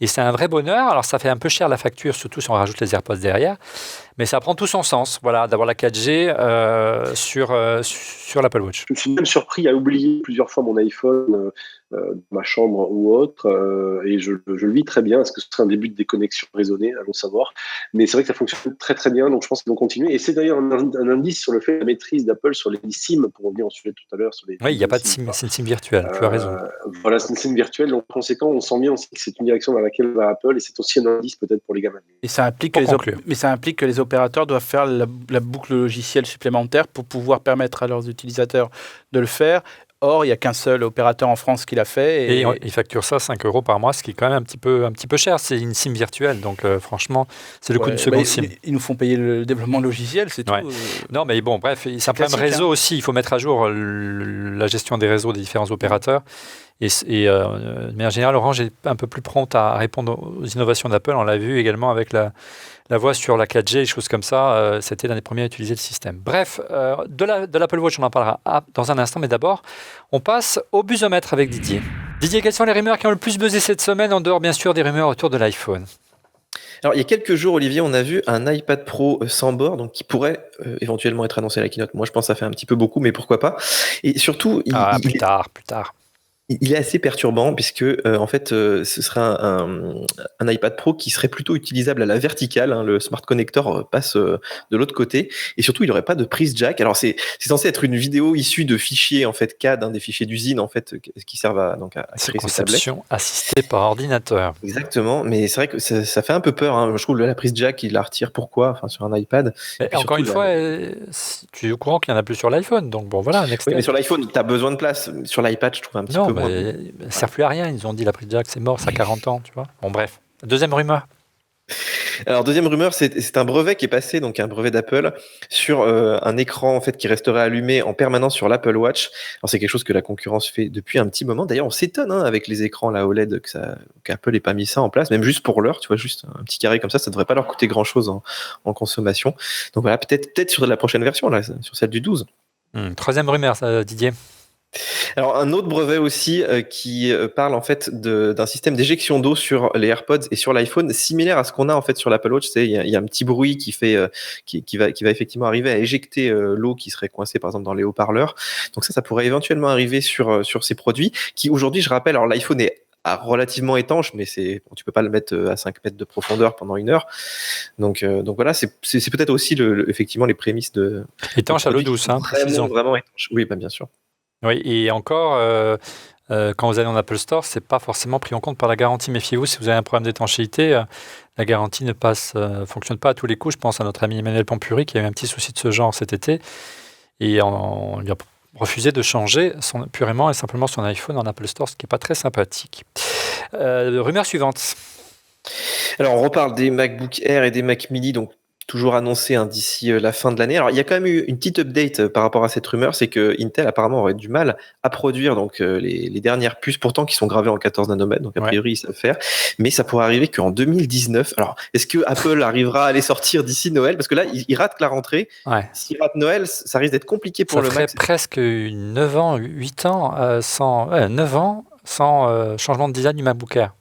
Et c'est un vrai bonheur. Alors, ça fait un peu cher la facture, surtout si on rajoute les AirPods derrière. Mais ça prend tout son sens, voilà, d'avoir la 4G sur l'Apple Watch. Je me suis même surpris à oublier plusieurs fois mon iPhone dans ma chambre ou autre. Et je le vis très bien. Est-ce que ce serait un début de déconnexion raisonnée ? Allons savoir. Mais c'est vrai que ça fonctionne très très bien. Donc, je pense qu'ils vont continuer. Et c'est d'ailleurs un indice sur le fait de la maîtrise d'Apple sur les SIM, pour revenir au sujet tout à l'heure. Oui, il n'y a pas de SIM, c'est une SIM virtuelle. Tu as raison. Voilà, c'est une SIM virtuelle. Donc, conséquent, on sent bien aussi que c'est une direction dans laquelle va Apple. Et c'est aussi un indice peut-être pour les gamins. Et ça implique que les opérateurs doivent faire la boucle logicielle supplémentaire pour pouvoir permettre à leurs utilisateurs de le faire. Or, il n'y a qu'un seul opérateur en France qui l'a fait. Et il facture ça 5 € par mois, ce qui est quand même un petit peu cher. C'est une SIM virtuelle, donc franchement, c'est le coût d'une seconde SIM. Ils nous font payer le développement logiciel, c'est tout. Non, mais bon, bref, c'est un problème réseau aussi. Il faut mettre à jour la gestion des réseaux des différents opérateurs. Et de manière générale, Orange est un peu plus prompte à répondre aux innovations d'Apple. On l'a vu également avec la voix sur la 4G, des choses comme ça. C'était l'un des premiers à utiliser le système. Bref, de l'Apple Watch, on en parlera dans un instant. Mais d'abord, on passe au buzzomètre avec Didier. Didier, quelles sont les rumeurs qui ont le plus buzzé cette semaine, en dehors bien sûr des rumeurs autour de l'iPhone ? Alors, il y a quelques jours, Olivier, on a vu un iPad Pro sans bord, donc qui pourrait éventuellement être annoncé à la keynote. Moi, je pense que ça fait un petit peu beaucoup, mais pourquoi pas. Et surtout, plus tard. Il est assez perturbant puisque en fait ce serait un iPad Pro qui serait plutôt utilisable à la verticale, hein, le Smart Connector passe de l'autre côté, et surtout il n'aurait pas de prise jack. Alors c'est censé être une vidéo issue de fichiers en fait CAD, hein, des fichiers d'usine en fait qui servent à créer ces tablettes. Conception assistée par ordinateur. Exactement, mais c'est vrai que ça fait un peu peur, hein. Je trouve la prise jack il la retire, pourquoi, sur un iPad. Encore une fois, tu es au courant qu'il n'y en a plus sur l'iPhone, donc bon voilà. Oui, mais sur l'iPhone tu as besoin de place, sur l'iPad je trouve un petit peu. Ça ne sert plus à rien. Ils ont dit la prise jack, c'est mort, ça a 40 ans, tu vois. Bon, bref. Deuxième rumeur. Alors, deuxième rumeur, c'est un brevet qui est passé, donc un brevet d'Apple, sur un écran en fait qui resterait allumé en permanence sur l'Apple Watch. Alors, c'est quelque chose que la concurrence fait depuis un petit moment. D'ailleurs, on s'étonne avec les écrans la OLED qu'Apple n'ait pas mis ça en place, même juste pour l'heure, tu vois, juste un petit carré comme ça devrait pas leur coûter grand-chose en consommation. Donc voilà, peut-être sur la prochaine version, là, sur celle du 12. Troisième rumeur, ça, Didier. Alors un autre brevet aussi qui parle en fait d'un système d'éjection d'eau sur les AirPods et sur l'iPhone, similaire à ce qu'on a en fait sur l'Apple Watch. Il y a un petit bruit qui va effectivement arriver à éjecter l'eau qui serait coincée par exemple dans les haut-parleurs. Donc ça pourrait éventuellement arriver sur ces produits qui aujourd'hui, je rappelle, alors l'iPhone est relativement étanche, mais tu peux pas le mettre à 5 mètres de profondeur pendant 1 heure. Donc voilà, c'est peut-être aussi effectivement les prémices de étanche à l'eau douce, vraiment étanche. Oui, bien sûr. Oui, et encore, quand vous allez en Apple Store, c'est pas forcément pris en compte par la garantie. Méfiez-vous, si vous avez un problème d'étanchéité, la garantie ne fonctionne pas à tous les coups. Je pense à notre ami Emmanuel Pampuri qui a eu un petit souci de ce genre cet été, et on lui a refusé de changer purement et simplement son iPhone en Apple Store, ce qui n'est pas très sympathique. Rumeur suivante. Alors, on reparle des MacBook Air et des Mac Mini, donc toujours annoncé d'ici la fin de l'année. Alors, il y a quand même eu une petite update par rapport à cette rumeur, c'est que Intel apparemment aurait du mal à produire donc les dernières puces, pourtant qui sont gravées en 14 nanomètres, donc a priori ils savent faire, mais ça pourrait arriver qu'en 2019. Alors, est-ce que Apple arrivera à les sortir d'ici Noël? Parce que là, il rate la rentrée. S'il rate Noël, ça risque d'être compliqué pour le Mac. Ça ferait presque 9 ans, 8 ans, 9 ans sans changement de design du MacBook Air.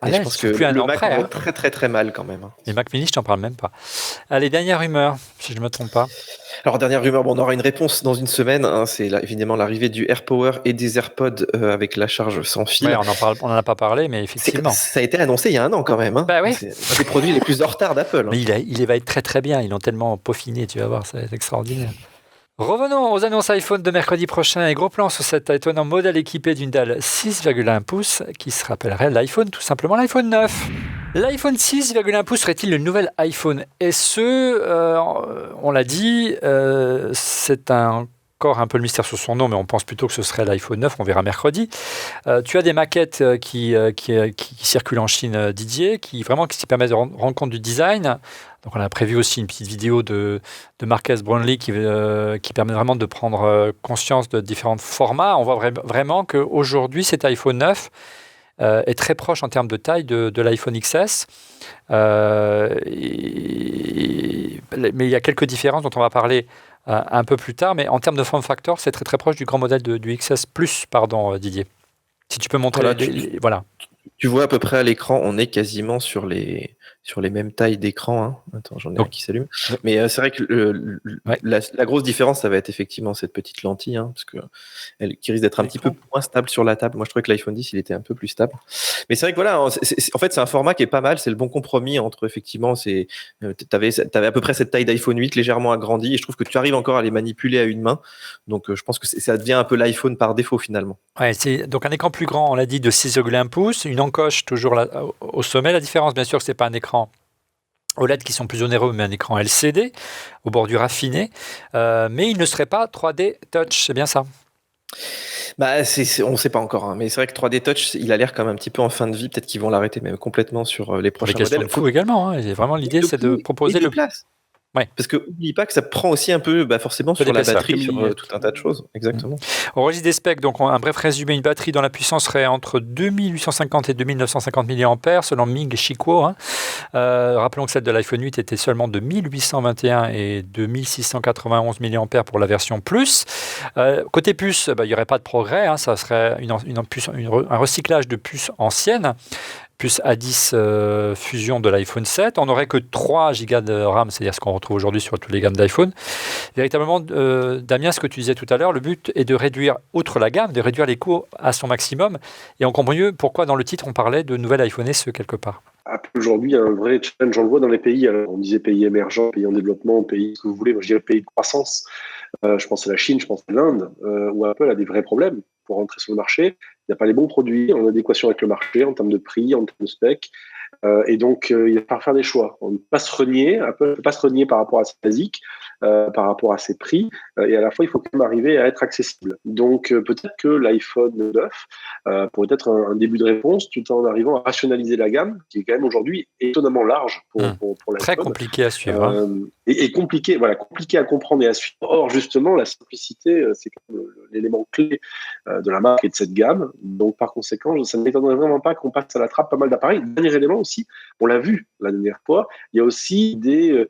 Je pense que le Mac va très très très mal quand même. Les Mac Mini, je t'en parle même pas. Allez, dernière rumeur, si je ne me trompe pas. Alors, dernière rumeur, on aura une réponse dans une semaine. C'est évidemment l'arrivée du AirPower et des AirPods avec la charge sans fil. Ouais, on n'en a pas parlé, mais effectivement. Ça a été annoncé il y a 1 an quand même. Bah oui. C'est un des produits les plus en retard d'Apple. Mais il va être très très bien. Ils l'ont tellement peaufiné, tu vas voir, ça va être extraordinaire. Revenons aux annonces iPhone de mercredi prochain et gros plan sur cet étonnant modèle équipé d'une dalle 6,1 pouces qui se rappellerait l'iPhone, tout simplement l'iPhone 9. L'iPhone 6,1 pouces serait-il le nouvel iPhone SE? On l'a dit, c'est encore un peu le mystère sur son nom, mais on pense plutôt que ce serait l'iPhone 9, on verra mercredi. Tu as des maquettes qui circulent en Chine, Didier, qui s'y permettent de rendre compte du design. Donc on a prévu aussi une petite vidéo de Marques Brownlee qui permet vraiment de prendre conscience de différents formats. On voit vraiment qu'aujourd'hui, cet iPhone 9 est très proche en termes de taille de l'iPhone XS. Mais il y a quelques différences dont on va parler un peu plus tard. Mais en termes de form factor, c'est très très proche du grand modèle du XS Plus, Didier. Si tu peux montrer... Voilà. Tu vois à peu près à l'écran, on est quasiment sur les mêmes tailles d'écran. Attends, j'en ai un qui s'allume. Mais c'est vrai que la grosse différence, ça va être effectivement cette petite lentille, parce que qui risque d'être un petit peu moins stable sur la table. Moi, je trouvais que l'iPhone 10, il était un peu plus stable. Mais c'est vrai que voilà, en fait, c'est un format qui est pas mal. C'est le bon compromis entre effectivement, t'avais à peu près cette taille d'iPhone 8 légèrement agrandie, et je trouve que tu arrives encore à les manipuler à une main. Donc, je pense que ça devient un peu l'iPhone par défaut finalement. Ouais, c'est donc un écran plus grand, on l'a dit, de 6,1 pouces, une encoche toujours là, au sommet. La différence, bien sûr, que c'est pas un écran OLED qui sont plus onéreux, mais un écran LCD au bordure affiné. Mais il ne serait pas 3D Touch, c'est bien ça? On ne sait pas encore, mais c'est vrai que 3D Touch, il a l'air comme un petit peu en fin de vie. Peut-être qu'ils vont l'arrêter même complètement sur les prochains modèles. De coût également. Vraiment, l'idée, c'est de proposer le place. Ouais. Parce que n'oublie pas que ça prend aussi un peu forcément sur la batterie, sur tout un tas de choses. Exactement. Au registre des specs, donc un bref résumé, une batterie dont la puissance serait entre 2850 et 2950 mAh selon Ming et Chiquo. Rappelons que celle de l'iPhone 8 était seulement de 1821 et 2691 mAh pour la version Plus. Côté puce, il n'y aurait pas de progrès. Ça serait un recyclage de puces anciennes. Puce A10 Fusion de l'iPhone 7. On n'aurait que 3 Go de RAM, c'est-à-dire ce qu'on retrouve aujourd'hui sur toutes les gammes d'iPhone. Véritablement, Damien, ce que tu disais tout à l'heure, le but est de réduire, outre la gamme, de réduire les coûts à son maximum. Et on comprend mieux pourquoi dans le titre on parlait de nouvel iPhone SE quelque part. Aujourd'hui, il y a un vrai challenge, on le voit dans les pays. Alors, on disait pays émergents, pays en développement, pays ce que vous voulez. Moi, je dirais pays de croissance. Je pense à la Chine, je pense à l'Inde, où Apple a des vrais problèmes pour rentrer sur le marché. Il n'y a pas les bons produits en adéquation avec le marché, en termes de prix, en termes de spec. Et donc, il va falloir faire des choix. On ne peut pas se renier. Apple ne peut pas se renier par rapport à ses basiques, par rapport à ses prix. Et à la fois, il faut quand même arriver à être accessible. Donc, peut-être que l'iPhone 9 pourrait être un début de réponse tout en arrivant à rationaliser la gamme, qui est quand même aujourd'hui étonnamment large pour l'iPhone. Très compliqué à suivre. Et compliqué à comprendre et à suivre. Or, justement, la simplicité, c'est quand même l'élément clé de la marque et de cette gamme. Donc, par conséquent, ça ne m'étonnerait vraiment pas qu'on passe à la trappe pas mal d'appareils. Dernier élément aussi, on l'a vu la dernière fois, il y a aussi des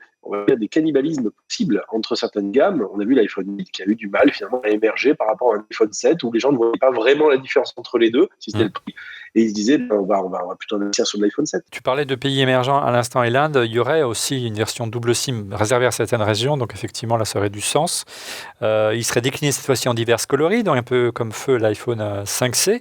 des cannibalismes possibles entre certaines gammes. On a vu l'iPhone 8 qui a eu du mal finalement à émerger par rapport à un iPhone 7 où les gens ne voyaient pas vraiment la différence entre les deux, si c'était le prix. Et ils se disaient, on va plutôt investir sur l'iPhone 7. Tu parlais de pays émergents à l'instant et l'Inde. Il y aurait aussi une version double SIM réservée à certaines régions. Donc effectivement, là, ça aurait du sens. Il serait décliné cette fois-ci en diverses coloris, donc un peu comme feu l'iPhone 5C.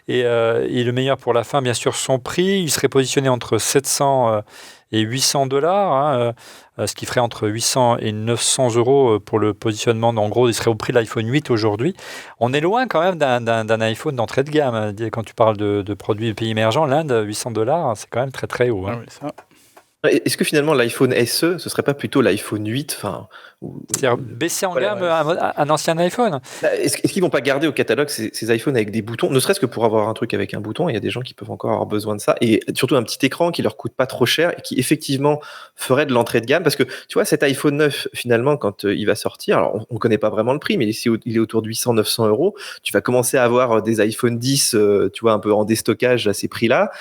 Et le meilleur pour la fin, bien sûr, son prix. Il serait positionné entre 700 et 800 $, ce qui ferait entre 800 et 900 euros pour le positionnement. En gros, il serait au prix de l'iPhone 8 aujourd'hui. On est loin quand même d'un iPhone d'entrée de gamme. Quand tu parles de produits de pays émergents, l'Inde, 800 $, c'est quand même très très haut. Ah oui, ça. Est-ce que finalement l'iPhone SE, ce serait pas plutôt l'iPhone 8 C'est-à-dire baisser en gamme un ancien iPhone. Est-ce qu'ils vont pas garder au catalogue ces iPhones avec des boutons, ne serait-ce que pour avoir un truc avec un bouton? Il y a des gens qui peuvent encore avoir besoin de ça, et surtout un petit écran qui leur coûte pas trop cher et qui effectivement ferait de l'entrée de gamme, parce que tu vois, cet iPhone 9 finalement quand il va sortir, alors on connaît pas vraiment le prix, mais si il est autour de 800-900 euros, tu vas commencer à avoir des iPhone 10 tu vois, un peu en déstockage à ces prix-là,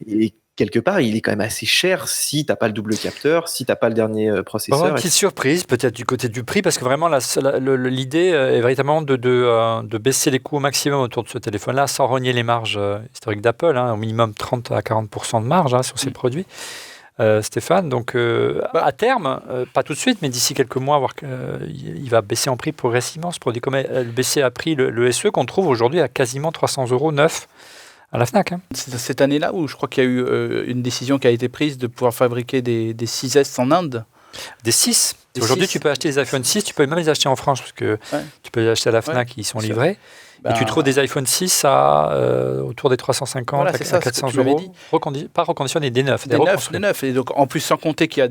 et quelque part, il est quand même assez cher si tu n'as pas le double capteur, si tu n'as pas le dernier processeur. Une petite surprise peut-être du côté du prix, parce que vraiment l'idée est véritablement de baisser les coûts au maximum autour de ce téléphone-là, sans rogner les marges historiques d'Apple, au minimum 30 à 40% de marge sur ces produits. Stéphane, donc à terme, pas tout de suite, mais d'ici quelques mois, il va baisser en prix progressivement ce produit. Comme baisser à prix le SE qu'on trouve aujourd'hui à quasiment 300 € neuf à la Fnac. C'est cette année-là où je crois qu'il y a eu une décision qui a été prise de pouvoir fabriquer des 6S en Inde. Des 6. Aujourd'hui, tu peux acheter les iPhone 6, tu peux même les acheter en France, parce que tu peux les acheter à la Fnac, ils sont livrés. Et tu trouves des iPhone 6 autour des 350 à 400 €, pas reconditionnés, des neufs. Des neufs. Et donc, en plus, sans compter qu'il y a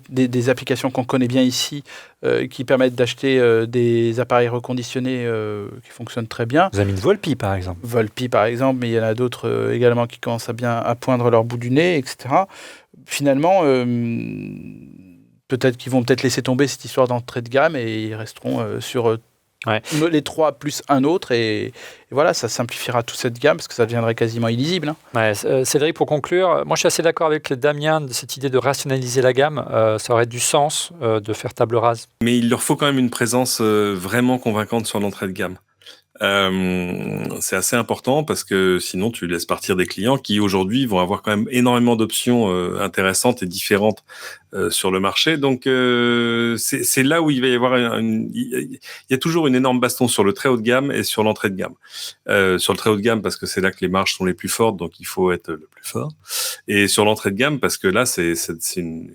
des applications qu'on connaît bien ici qui permettent d'acheter des appareils reconditionnés qui fonctionnent très bien. Vous avez mis Volpi, par exemple. Volpi, par exemple, mais il y en a d'autres également qui commencent à poindre leur bout du nez, etc. Finalement, peut-être qu'ils vont laisser tomber cette histoire d'entrée de gamme et ils resteront sur les 3 plus un autre, et voilà, ça simplifiera toute cette gamme parce que ça deviendrait quasiment illisible. Cédric, pour conclure, moi je suis assez d'accord avec Damien de cette idée de rationaliser la gamme. Ça aurait du sens de faire table rase. Mais il leur faut quand même une présence vraiment convaincante sur l'entrée de gamme. C'est assez important parce que sinon tu laisses partir des clients qui aujourd'hui vont avoir quand même énormément d'options intéressantes et différentes sur le marché. Donc c'est là où il va y avoir il y a toujours une énorme baston sur le très haut de gamme et sur l'entrée de gamme. Sur le très haut de gamme parce que c'est là que les marges sont les plus fortes, donc il faut être le plus fort. Et sur l'entrée de gamme parce que là c'est une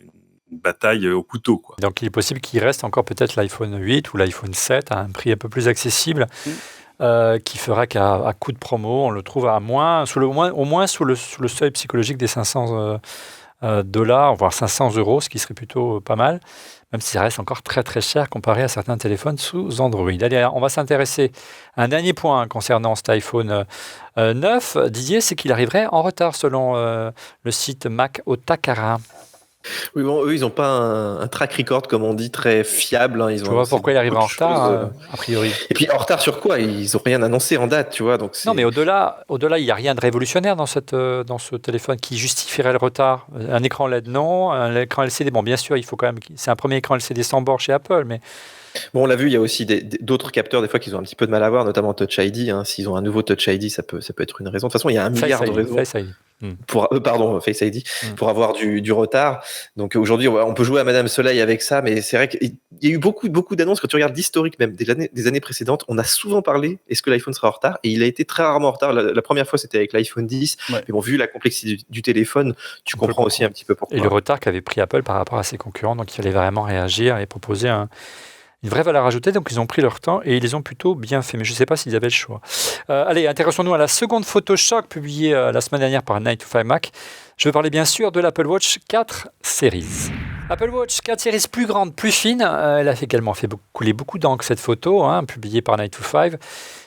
bataille au couteau, quoi. Donc il est possible qu'il reste encore peut-être l'iPhone 8 ou l'iPhone 7 à un prix un peu plus accessible. Qui fera qu'à coup de promo, on le trouve au moins sous le seuil psychologique des 500 $, voire 500 €, ce qui serait plutôt pas mal, même s'il reste encore très très cher comparé à certains téléphones sous Android. Allez, on va s'intéresser à un dernier point concernant cet iPhone 9. Didier, c'est qu'il arriverait en retard selon le site Mac Otakara. Oui, bon, eux, ils n'ont pas un track record, comme on dit, très fiable. Tu vois pourquoi il arrive en retard, a priori. Et puis, en retard sur quoi? Ils n'ont rien annoncé en date, tu vois. Donc non, mais au-delà, il n'y a rien de révolutionnaire dans ce téléphone qui justifierait le retard. Un écran LED, non. Un écran LCD, bon, bien sûr, il faut quand même. C'est un premier écran LCD sans bord chez Apple, mais. Bon, on l'a vu, il y a aussi d'autres capteurs, des fois, qu'ils ont un petit peu de mal à voir, notamment Touch ID. S'ils ont un nouveau Touch ID, ça peut être une raison. De toute façon, il y a un milliard de raisons. Face ID. Face ID, pour avoir du retard. Donc aujourd'hui, on peut jouer à Madame Soleil avec ça, mais c'est vrai qu'il y a eu beaucoup d'annonces. Quand tu regardes l'historique même des années précédentes, on a souvent parlé, est-ce que l'iPhone sera en retard? Et il a été très rarement en retard. La première fois, c'était avec l'iPhone 10. Mais bon, vu la complexité du téléphone, tu comprends aussi un petit peu pourquoi. Et le retard qu'avait pris Apple par rapport à ses concurrents, donc il fallait vraiment réagir et proposer une vraie valeur ajoutée, donc ils ont pris leur temps et ils les ont plutôt bien fait, mais je ne sais pas s'ils avaient le choix. Allez, intéressons-nous à la seconde photo choc publiée la semaine dernière par 9to5Mac. Je veux parler bien sûr de l'Apple Watch 4 Series. Apple Watch 4 Series plus grande, plus fine. Elle a également fait couler beaucoup d'encre cette photo, publiée par 9to5,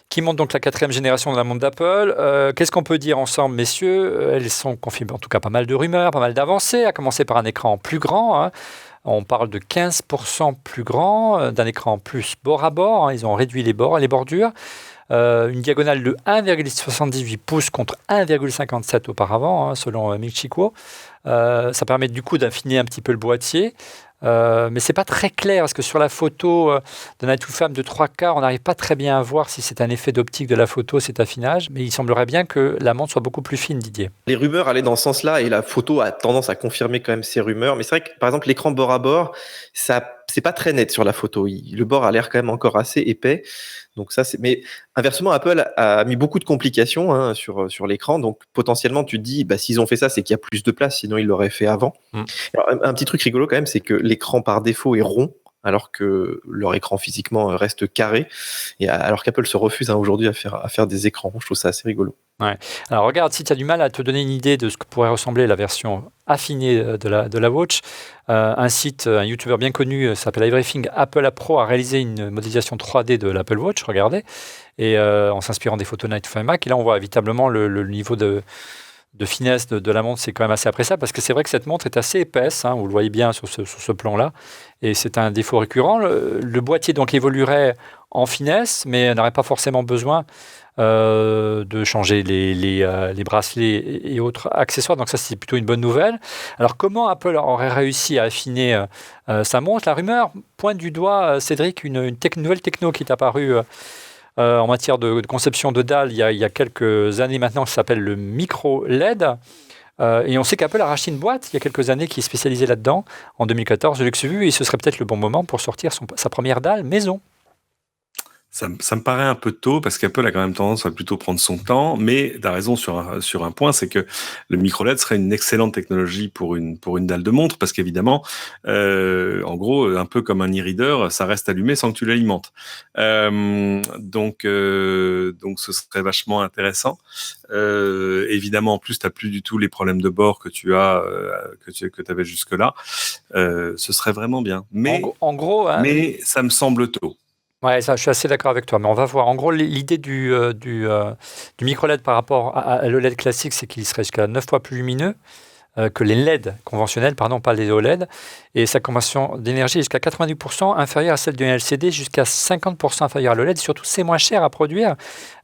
qui montre donc la 4e génération de la montre d'Apple. Qu'est-ce qu'on peut dire ensemble, messieurs? Elles sont confirmées, en tout cas pas mal de rumeurs, pas mal d'avancées, à commencer par un écran plus grand. On parle de 15% plus grand, d'un écran plus bord à bord. Ils ont réduit les bords et les bordures. Une diagonale de 1,78 pouces contre 1,57 auparavant, selon Michiko. Ça permet du coup d'affiner un petit peu le boîtier. mais c'est pas très clair parce que sur la photo de Night to Fame de 3K, on n'arrive pas très bien à voir si c'est un effet d'optique de la photo, cet affinage, mais il semblerait bien que la montre soit beaucoup plus fine, Didier. Les rumeurs allaient dans ce sens-là et la photo a tendance à confirmer quand même ces rumeurs. Mais c'est vrai que par exemple l'écran bord à bord, c'est pas très net sur la photo. Le bord a l'air quand même encore assez épais. Donc ça, mais inversement, Apple a mis beaucoup de complications sur l'écran. Donc potentiellement, tu te dis, s'ils ont fait ça, c'est qu'il y a plus de place. Sinon, ils l'auraient fait avant. Alors, un petit truc rigolo quand même, c'est que l'écran par défaut est rond, alors que leur écran physiquement reste carré, et alors qu'Apple se refuse aujourd'hui à faire des écrans. Je trouve ça assez rigolo. Ouais. Alors regarde, si tu as du mal à te donner une idée de ce que pourrait ressembler la version affinée de la Watch, un YouTuber bien connu s'appelle Everything Apple Pro a réalisé une modélisation 3D de l'Apple Watch, regardez, et en s'inspirant des photos Night to Fame Mac, et là on voit véritablement le niveau de finesse de la montre, c'est quand même assez appréciable parce que c'est vrai que cette montre est assez épaisse, vous le voyez bien sur ce plan-là, et c'est un défaut récurrent. Le boîtier donc évoluerait en finesse, mais n'aurait pas forcément besoin de changer les bracelets et autres accessoires, donc ça c'est plutôt une bonne nouvelle. Alors comment Apple aurait réussi à affiner sa montre? La rumeur pointe du doigt, Cédric, une nouvelle techno qui est apparue en matière de conception de dalle il y a quelques années maintenant, qui s'appelle le micro LED. Et on sait qu'Apple a racheté une boîte il y a quelques années qui est spécialisée là-dedans, en 2014, de LuxVue, et ce serait peut-être le bon moment pour sortir sa première dalle maison. Ça me paraît un peu tôt parce qu'Apple a quand même tendance à plutôt prendre son temps, mais tu as raison sur un point, c'est que le micro-LED serait une excellente technologie pour une dalle de montre parce qu'évidemment, en gros, un peu comme un e-reader, ça reste allumé sans que tu l'alimentes. Donc ce serait vachement intéressant. Évidemment, en plus, tu n'as plus du tout les problèmes de bord que tu avais jusque-là. Ce serait vraiment bien. Mais ça me semble tôt. Ouais, ça, je suis assez d'accord avec toi, mais on va voir. En gros, l'idée du micro-LED par rapport à l'OLED classique, c'est qu'il serait jusqu'à 9 fois plus lumineux que les LED conventionnels, pas les OLED, et sa consommation d'énergie est jusqu'à 90% inférieure à celle d'un LCD, jusqu'à 50% inférieure à l'OLED. Surtout, c'est moins cher à produire.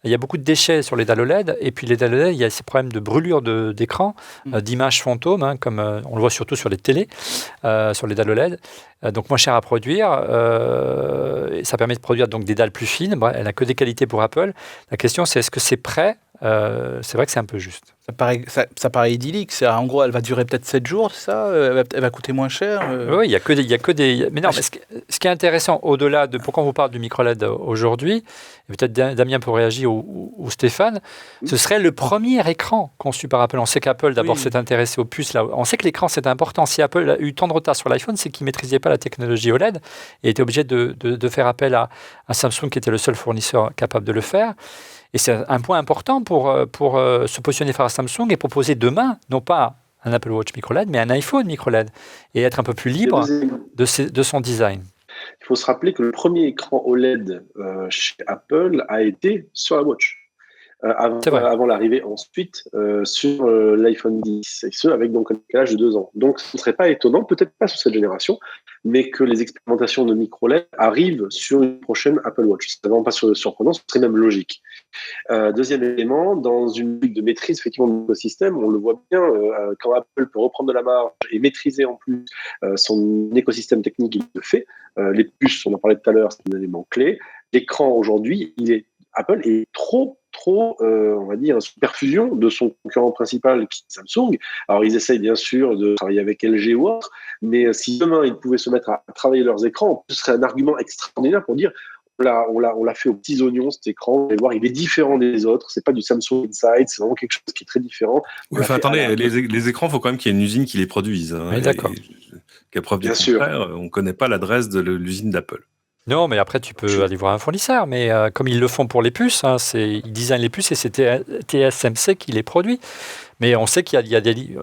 Il y a beaucoup de déchets sur les dalles OLED, et puis les dalles OLED, il y a ces problèmes de brûlure d'écran, d'images fantômes, comme on le voit surtout sur les télés, sur les dalles OLED. Donc moins cher à produire, et ça permet de produire donc des dalles plus fines. Bref, elle n'a que des qualités pour Apple. La question, c'est est-ce que c'est prêt? C'est vrai que c'est un peu juste. Ça paraît idyllique. En gros, elle va durer peut-être 7 jours, c'est ça? Elle va coûter moins cher. Oui, il n'y a que des... Mais non, mais ce qui est intéressant, au-delà de pourquoi on vous parle du micro-LED aujourd'hui, et peut-être Damien pour réagir ou Stéphane, ce serait le premier écran conçu par Apple. On sait qu'Apple d'abord s'est intéressé aux puces. Là, on sait que l'écran c'est important. Si Apple a eu tant de retard sur l'iPhone, c'est qu'il ne maîtrisait pas la technologie OLED et était obligé de faire appel à Samsung qui était le seul fournisseur capable de le faire. Et c'est un point important pour se positionner face à Samsung et proposer demain, non pas un Apple Watch micro-LED, mais un iPhone micro-LED et être un peu plus libre de son design. Il faut se rappeler que le premier écran OLED chez Apple a été sur la Watch. Avant l'arrivée ensuite sur l'iPhone 10, et ce avec donc un décalage de 2 ans. Donc ce ne serait pas étonnant, peut-être pas sur cette génération, mais que les expérimentations de micro-LED arrivent sur une prochaine Apple Watch. C'est vraiment pas surprenant, ce serait même logique. Deuxième élément, dans une lutte de maîtrise effectivement de l'écosystème, on le voit bien, quand Apple peut reprendre de la marge et maîtriser en plus son écosystème technique, il le fait. Les puces, on en parlait tout à l'heure, c'est un élément clé. L'écran aujourd'hui, Apple est trop, on va dire, sous perfusion de son concurrent principal qui est Samsung. Alors, ils essayent bien sûr de travailler avec LG ou autre, mais si demain ils pouvaient se mettre à travailler leurs écrans, ce serait un argument extraordinaire pour dire on l'a fait aux petits oignons cet écran, vous allez voir, il est différent des autres, c'est pas du Samsung Insight, c'est vraiment quelque chose qui est très différent. Attendez, les écrans, il faut quand même qu'il y ait une usine qui les produise. Oui, d'accord. Qu'à preuve du contraire, on ne connaît pas l'adresse de l'usine d'Apple. Non, mais après, tu peux aller voir un fournisseur. Mais comme ils le font pour les puces, ils designent les puces et c'est TSMC qui les produit. Mais on sait qu'il y a des...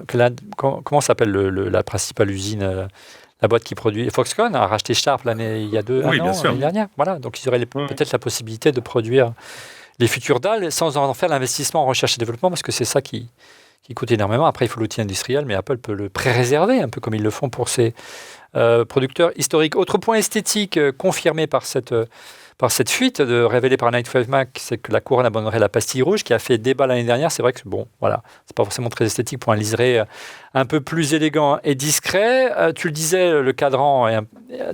Comment s'appelle la principale usine la boîte qui produit... Foxconn a racheté Sharp l'année dernière. Voilà, donc ils auraient peut-être la possibilité de produire les futures dalles sans en faire l'investissement en recherche et développement, parce que c'est ça qui coûte énormément. Après, il faut l'outil industriel, mais Apple peut le pré-réserver, un peu comme ils le font pour ses producteur historique. Autre point esthétique confirmé par cette fuite révélée par Night 5 Mac, c'est que la couronne abandonnerait la pastille rouge qui a fait débat l'année dernière. C'est vrai que c'est pas forcément très esthétique pour un liseré un peu plus élégant et discret. Tu le disais, le cadran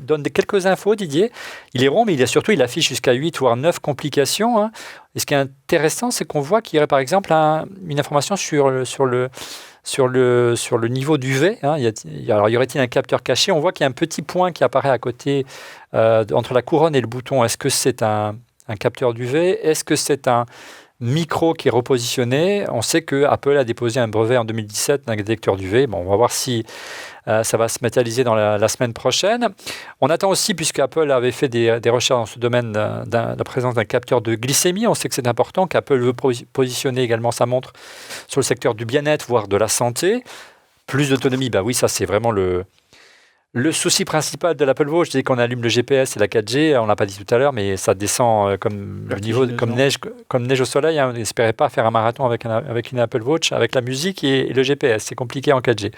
donne quelques infos, Didier. Il est rond, mais il affiche jusqu'à 8 voire 9 complications. Hein. Et ce qui est intéressant, c'est qu'on voit qu'il y aurait par exemple une information sur le niveau d'UV. Hein. Y aurait-il un capteur caché? On voit qu'il y a un petit point qui apparaît à côté entre la couronne et le bouton. Est-ce que c'est un capteur d'UV? Est-ce que c'est un micro qui est repositionné? On sait que Apple a déposé un brevet en 2017 d'un détecteur d'UV. Bon, on va voir si ça va se matérialiser dans la semaine prochaine. On attend aussi, puisque Apple avait fait des recherches dans ce domaine, la présence d'un capteur de glycémie. On sait que c'est important, qu'Apple veut positionner également sa montre sur le secteur du bien-être, voire de la santé. Plus d'autonomie, oui, ça c'est vraiment le souci principal de l'Apple Watch. Dès qu'on allume le GPS et la 4G, on l'a pas dit tout à l'heure, mais ça descend comme neige au soleil. Hein. N'espérez pas faire un marathon avec une Apple Watch, avec la musique et le GPS. C'est compliqué en 4G.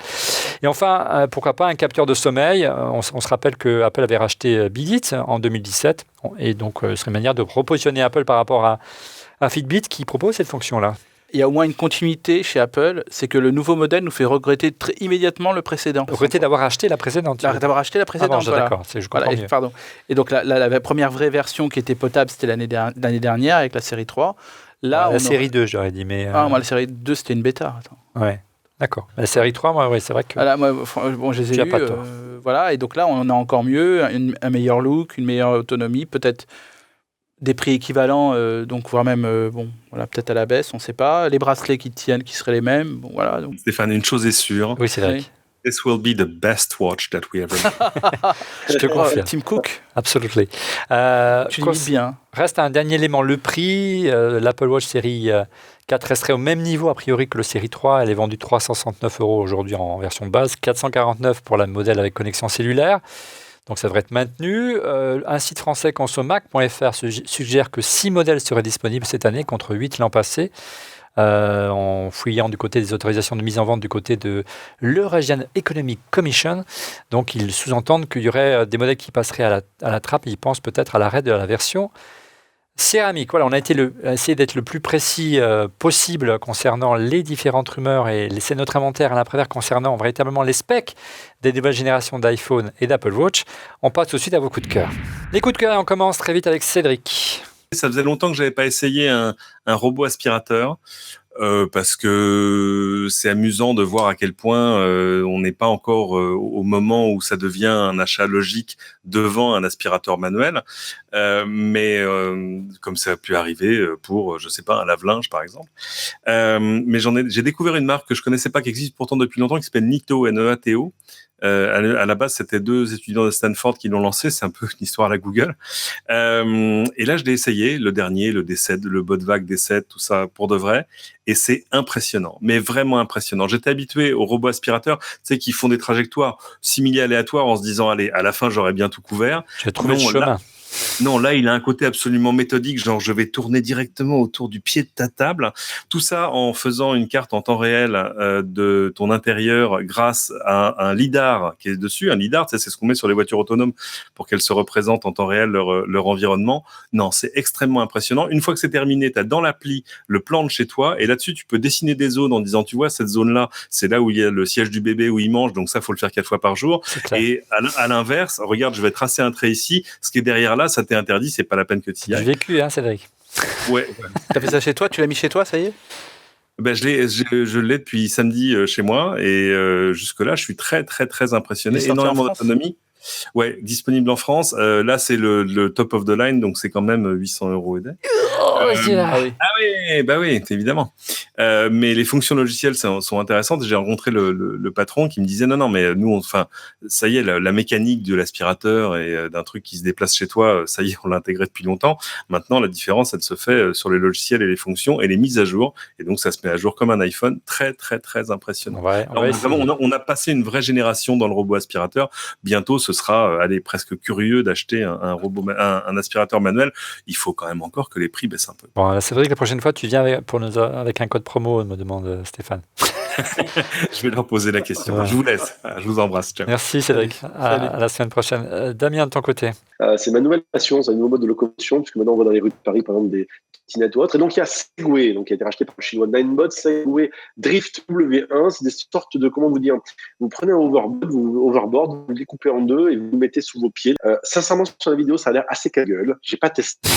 Et enfin, pourquoi pas un capteur de sommeil. On se rappelle que Apple avait racheté Beat en 2017. Et donc, ce serait une manière de repositionner Apple par rapport à Fitbit qui propose cette fonction-là. Il y a au moins une continuité chez Apple, c'est que le nouveau modèle nous fait regretter immédiatement le précédent. Regretter d'avoir acheté la précédente. D'avoir acheté la précédente, voilà. D'accord, je comprends mieux. Pardon. Et donc la première vraie version qui était potable, c'était l'année dernière avec la série 3. Là, la série 2, j'aurais dit. Mais moi, la série 2, c'était une bêta. Attends. Ouais, d'accord. La série 3, c'est vrai que... Voilà, je les ai eus. Voilà, et donc là, on a encore mieux, un meilleur look, une meilleure autonomie, peut-être... Des prix équivalents, donc voire même peut-être à la baisse, on ne sait pas. Les bracelets qui tiennent, qui seraient les mêmes. Bon, voilà, donc. Stéphane, une chose est sûre. Oui, c'est vrai. This will be the best watch that we ever made. Je te confirme. Tim Cook. Absolutely. Tu l'imites bien. Reste un dernier élément, le prix. L'Apple Watch série 4 resterait au même niveau a priori que le série 3. Elle est vendue 369 € aujourd'hui en version de base, 449 pour la modèle avec connexion cellulaire. Donc ça devrait être maintenu. Un site français consommac.fr suggère que 6 modèles seraient disponibles cette année contre 8 l'an passé. En fouillant du côté des autorisations de mise en vente du côté de l'Eurasian Economic Commission. Donc ils sous-entendent qu'il y aurait des modèles qui passeraient à la trappe et ils pensent peut-être à l'arrêt de la version céramique. Voilà, on a essayé d'être le plus précis possible concernant les différentes rumeurs et laisser notre inventaire à l'après-vert concernant véritablement les specs des nouvelles générations d'iPhone et d'Apple Watch. On passe tout de suite à vos coups de cœur. Les coups de cœur, et on commence très vite avec Cédric. Ça faisait longtemps que je n'avais pas essayé un robot aspirateur. Parce que c'est amusant de voir à quel point on n'est pas encore au moment où ça devient un achat logique devant un aspirateur manuel, mais comme ça a pu arriver pour, je sais pas, un lave-linge par exemple. Mais j'ai découvert une marque que je connaissais pas, qui existe pourtant depuis longtemps, qui s'appelle Neato, Neato. À la base, c'était 2 étudiants de Stanford qui l'ont lancé. C'est un peu une histoire à la Google. Et là, je l'ai essayé, le dernier, le D7, le Botvac D7, tout ça pour de vrai. Et c'est impressionnant, mais vraiment impressionnant. J'étais habitué aux robots aspirateurs, tu sais, qui font des trajectoires simili-aléatoires en se disant, allez, à la fin, j'aurai bien tout couvert. J'ai trouvé le chemin. Non, là, il a un côté absolument méthodique, genre je vais tourner directement autour du pied de ta table. Tout ça en faisant une carte en temps réel de ton intérieur grâce à un lidar qui est dessus. Un lidar, c'est ce qu'on met sur les voitures autonomes pour qu'elles se représentent en temps réel leur environnement. Non, c'est extrêmement impressionnant. Une fois que c'est terminé, tu as dans l'appli le plan de chez toi et là-dessus, tu peux dessiner des zones en disant, tu vois, cette zone-là, c'est là où il y a le siège du bébé où il mange, donc ça, faut le faire 4 fois par jour. Et à l'inverse, regarde, je vais tracer un trait ici. Ce qui est derrière là, ça t'est interdit, c'est pas la peine que tu y ailles. J'ai vécu, Cédric. Ouais. T'as fait ça chez toi? Tu l'as mis chez toi, ça y est? Je l'ai depuis samedi chez moi et jusque-là, je suis très, très, très impressionné. Énormément d'autonomie. Ouais, disponible en France. Là, c'est le top of the line, donc c'est quand même 800 € et des. Oui, évidemment. Mais les fonctions logicielles sont intéressantes. J'ai rencontré le patron qui me disait non, mais nous, ça y est, la mécanique de l'aspirateur et d'un truc qui se déplace chez toi, ça y est, on l'a intégré depuis longtemps. Maintenant, la différence, elle se fait sur les logiciels et les fonctions et les mises à jour. Et donc, ça se met à jour comme un iPhone. Très, très, très impressionnant. On a passé une vraie génération dans le robot aspirateur. Bientôt, ce sera presque curieux d'acheter un aspirateur manuel. Il faut quand même encore que les prix baissent un peu. Bon, c'est vrai que la prochaine fois, tu viens avec un code promo, me demande Stéphane. Je vais leur poser la question. Je vous laisse. Je vous embrasse. Ciao. Merci Cédric. À la semaine prochaine. Damien, de ton côté. C'est ma nouvelle passion, c'est un nouveau mode de locomotion, puisque maintenant on va dans les rues de Paris, par exemple, des trottinettes ou autres. Et donc il y a Segway, donc, qui a été racheté par le chinois Ninebot, Segway Drift W1. C'est des sortes de, comment vous dire, vous prenez un overboard, vous le découpez en deux et vous le mettez sous vos pieds. Sincèrement, sur la vidéo, ça a l'air assez cagueule. J'ai pas testé,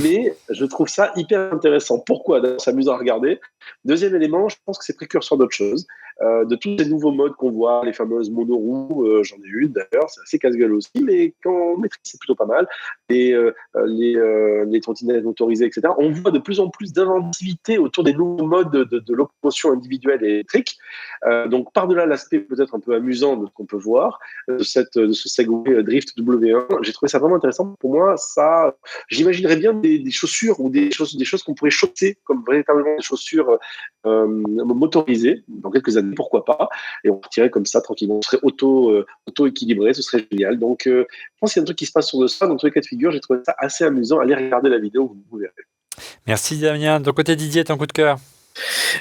mais je trouve ça hyper intéressant. Pourquoi ? D'abord, c'est amusant à regarder. Deuxième élément, je pense que c'est précurseur d'autre chose. De tous ces nouveaux modes qu'on voit, les fameuses monoroues, j'en ai une d'ailleurs, c'est assez casse-gueule aussi, mais quand on maîtrise, c'est plutôt pas mal. Les trottinettes motorisées, etc. On voit de plus en plus d'inventivité autour des nouveaux modes de locomotion individuelle et électrique. Donc, par-delà l'aspect peut-être un peu amusant de ce qu'on peut voir, de ce Segway Drift W1, j'ai trouvé ça vraiment intéressant. Pour moi, ça, j'imaginerais bien des chaussures ou des choses qu'on pourrait chausser comme véritablement des chaussures motorisées dans quelques années, pourquoi pas, et on partirait comme ça tranquillement, on serait auto-équilibré, ce serait génial. Donc je pense qu'il y a un truc qui se passe sur ça. Dans tous les cas de figure, j'ai trouvé ça assez amusant. Allez regarder la vidéo, vous verrez. Merci Damien. De ton côté, Didier, ton coup de cœur?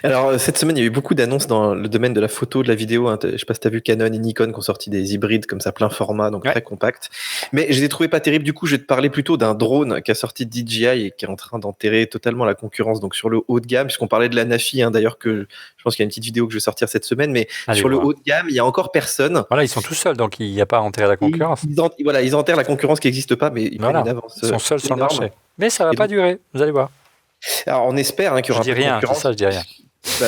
Alors, cette semaine, il y a eu beaucoup d'annonces dans le domaine de la photo, de la vidéo. Je sais pas si tu as vu Canon et Nikon qui ont sorti des hybrides comme ça, plein format, donc très compact. Mais je les ai trouvés pas terribles. Du coup, je vais te parler plutôt d'un drone qui a sorti DJI et qui est en train d'enterrer totalement la concurrence. Donc, sur le haut de gamme, puisqu'on parlait de la Nafi, d'ailleurs, que je pense qu'il y a une petite vidéo que je vais sortir cette semaine. Mais sur le haut de gamme, il y a encore personne. Voilà, ils sont tout seuls, donc il n'y a pas à enterrer la concurrence. Ils enterrent la concurrence qui n'existe pas, mais ils prennent une avance. Ils sont seuls sur le marché. Mais ça va pas durer, vous allez voir. Alors, on espère qu'il y aura un peu de concurrence. Je dis rien.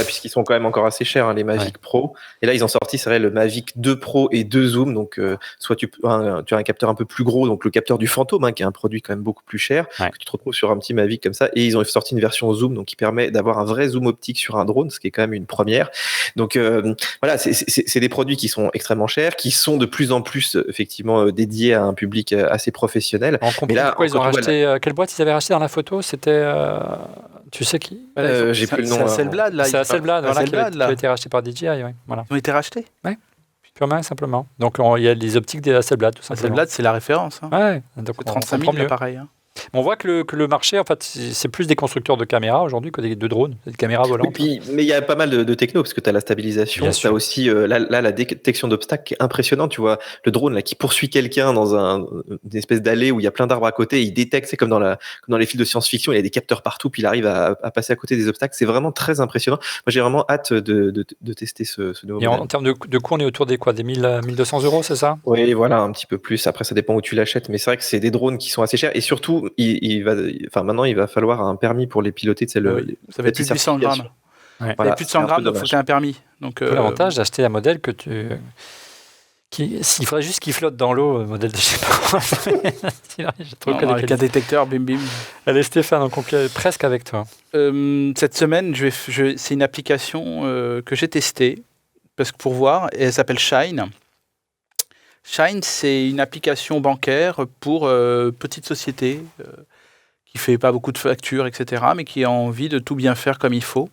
Puisqu'ils sont quand même encore assez chers, les Mavic Pro. Et là, ils ont sorti, c'est vrai, le Mavic 2 Pro et 2 Zoom. Donc, soit tu as un capteur un peu plus gros, donc le capteur du Fantôme, qui est un produit quand même beaucoup plus cher, que tu te retrouves sur un petit Mavic comme ça. Et ils ont sorti une version Zoom, donc qui permet d'avoir un vrai zoom optique sur un drone, ce qui est quand même une première. Donc, voilà, c'est des produits qui sont extrêmement chers, qui sont de plus en plus, effectivement, dédiés à un public assez professionnel. Mais là, pourquoi ils ont racheté, quelle boîte ils avaient racheté dans la photo? C'était... Tu sais qui? J'ai plus le nom. C'est Hasselblad, là. C'est Hasselblad, qui a été racheté par DJI. Voilà. Ils ont été rachetés? Oui, purement et simplement. Donc, il y a les optiques des Hasselblad, tout simplement. Hasselblad, c'est la référence. Ouais, donc 35 000, pareil. On voit que le marché, en fait, c'est plus des constructeurs de caméras aujourd'hui que de drones, des caméras volantes. Oui, mais il y a pas mal de techno, parce que tu as la stabilisation, tu as aussi la détection d'obstacles qui est impressionnante. Tu vois, le drone là, qui poursuit quelqu'un dans une espèce d'allée où il y a plein d'arbres à côté, il détecte, c'est comme dans les films de science-fiction, il y a des capteurs partout, puis il arrive à passer à côté des obstacles. C'est vraiment très impressionnant. Moi, j'ai vraiment hâte de tester ce nouveau modèle. En termes de coût, on est autour des 1200 €, c'est ça? Oui, voilà, un petit peu plus. Après, ça dépend où tu l'achètes, mais c'est vrai que c'est des drones qui sont assez chers. Et surtout, maintenant, il va falloir un permis pour les piloter. Ça va être plus de 800 grammes. Ouais. Voilà, plus de 100 grammes, donc il faut que tu aies un permis. Donc, l'avantage d'acheter un modèle que il faudrait juste qu'il flotte dans l'eau, modèle de je sais pas quoi. Avec un détecteur, bim bim. Allez Stéphane, on conclut presque avec toi. Cette semaine, c'est une application que j'ai testée, parce que pour voir, et elle s'appelle Shine. Shine, c'est une application bancaire pour petites sociétés qui ne fait pas beaucoup de factures, etc., mais qui a envie de tout bien faire comme il faut.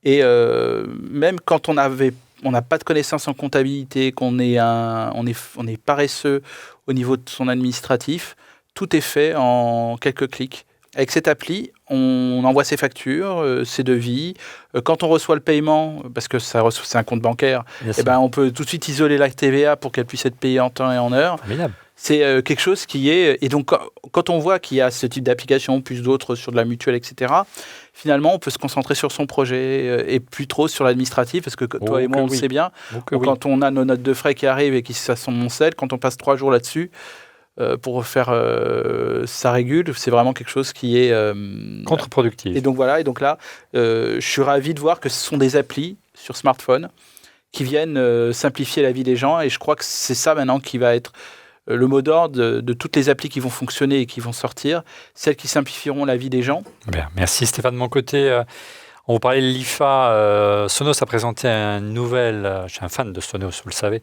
Et même quand on n'a pas de connaissances en comptabilité, qu'on est on est paresseux au niveau de son administratif, tout est fait en quelques clics. Avec cette appli, on envoie ses factures, ses devis. Quand on reçoit le paiement, parce que c'est un compte bancaire, on peut tout de suite isoler la TVA pour qu'elle puisse être payée en temps et en heure. Formidable. C'est quelque chose qui est... Et donc, quand on voit qu'il y a ce type d'application, plus d'autres sur de la mutuelle, etc., finalement, on peut se concentrer sur son projet et plus trop sur l'administratif, parce que toi et moi, on le sait bien. Quand on a nos notes de frais qui arrivent et qui sont sur mon sel, quand on passe 3 jours là-dessus, pour faire ça régule, c'est vraiment quelque chose qui est contre-productif. Et donc voilà, et donc là, je suis ravi de voir que ce sont des applis sur smartphone qui viennent simplifier la vie des gens, et je crois que c'est ça maintenant qui va être le mot d'ordre de toutes les applis qui vont fonctionner et qui vont sortir, celles qui simplifieront la vie des gens. Bien, merci Stéphane. De mon côté, on vous parlait de l'IFA. Sonos a présenté une nouvelle, je suis un fan de Sonos, vous le savez,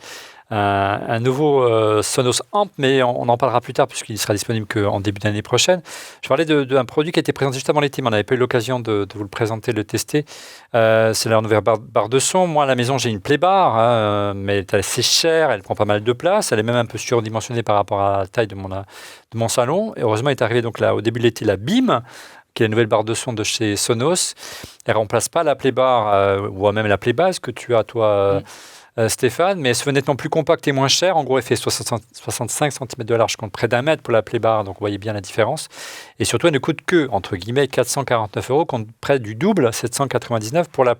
un nouveau Sonos Amp, mais on en parlera plus tard puisqu'il sera disponible qu'en début d'année prochaine. Je parlais d'un produit qui a été présenté juste avant l'été, mais on n'avait pas eu l'occasion de vous le présenter, de le tester. C'est leur nouvelle barre de son. Moi, à la maison, j'ai une Playbar, mais elle est assez chère, elle prend pas mal de place, elle est même un peu surdimensionnée par rapport à la taille de mon salon. Et heureusement, est arrivé donc là, au début de l'été la Beam, qui est la nouvelle barre de son de chez Sonos. Elle ne remplace pas la Playbar ou même la Playbase que tu as, toi, Stéphane, mais elle se veut nettement plus compacte et moins chère. En gros, elle fait 65 cm de large contre près d'1 mètre pour la Playbar, donc vous voyez bien la différence. Et surtout, elle ne coûte que, entre guillemets, 449 € contre près du double, 799 pour la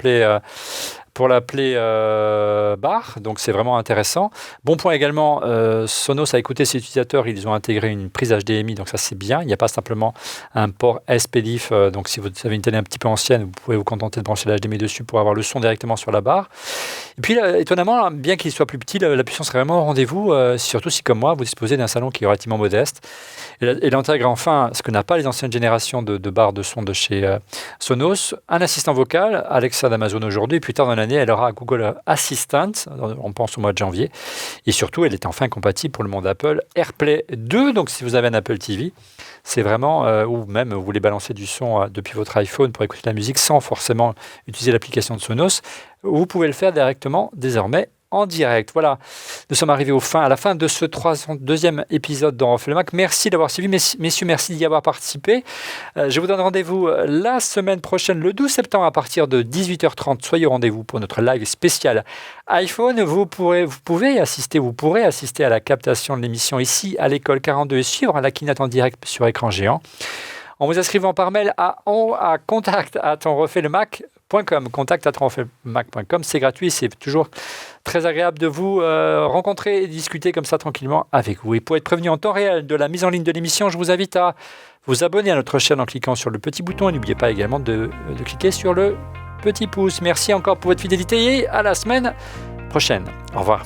Playbar, donc c'est vraiment intéressant. Bon point également, Sonos a écouté ses utilisateurs, ils ont intégré une prise HDMI, donc ça c'est bien. Il n'y a pas simplement un port SPDIF, donc si vous avez une télé un petit peu ancienne, vous pouvez vous contenter de brancher la HDMI dessus pour avoir le son directement sur la barre. Et puis étonnamment, bien qu'il soit plus petit, la puissance est vraiment au rendez-vous, surtout si comme moi, vous disposez d'un salon qui est relativement modeste. Et il intègre enfin ce que n'a pas les anciennes générations de barres de son de chez Sonos, un assistant vocal, Alexa d'Amazon aujourd'hui, et plus tard dans l'année, elle aura Google Assistant, on pense au mois de janvier, et surtout, elle est enfin compatible pour le monde Apple AirPlay 2, donc si vous avez un Apple TV, c'est vraiment, ou même vous voulez balancer du son depuis votre iPhone pour écouter la musique sans forcément utiliser l'application de Sonos, vous pouvez le faire directement désormais en direct. Voilà, nous sommes arrivés à la fin de ce 32e épisode d'On refait le Mac. Merci d'avoir suivi, messieurs, merci d'y avoir participé. Je vous donne rendez-vous la semaine prochaine, le 12 septembre, à partir de 18h30. Soyez au rendez-vous pour notre live spécial iPhone. Vous pourrez assister à la captation de l'émission ici à l'école 42 et suivre la keynote en direct sur écran géant en vous inscrivant par mail à contact@onrefaitlemacom. C'est gratuit, c'est toujours très agréable de vous rencontrer et discuter comme ça tranquillement avec vous. Et pour être prévenu en temps réel de la mise en ligne de l'émission, je vous invite à vous abonner à notre chaîne en cliquant sur le petit bouton et n'oubliez pas également de cliquer sur le petit pouce. Merci encore pour votre fidélité et à la semaine prochaine. Au revoir.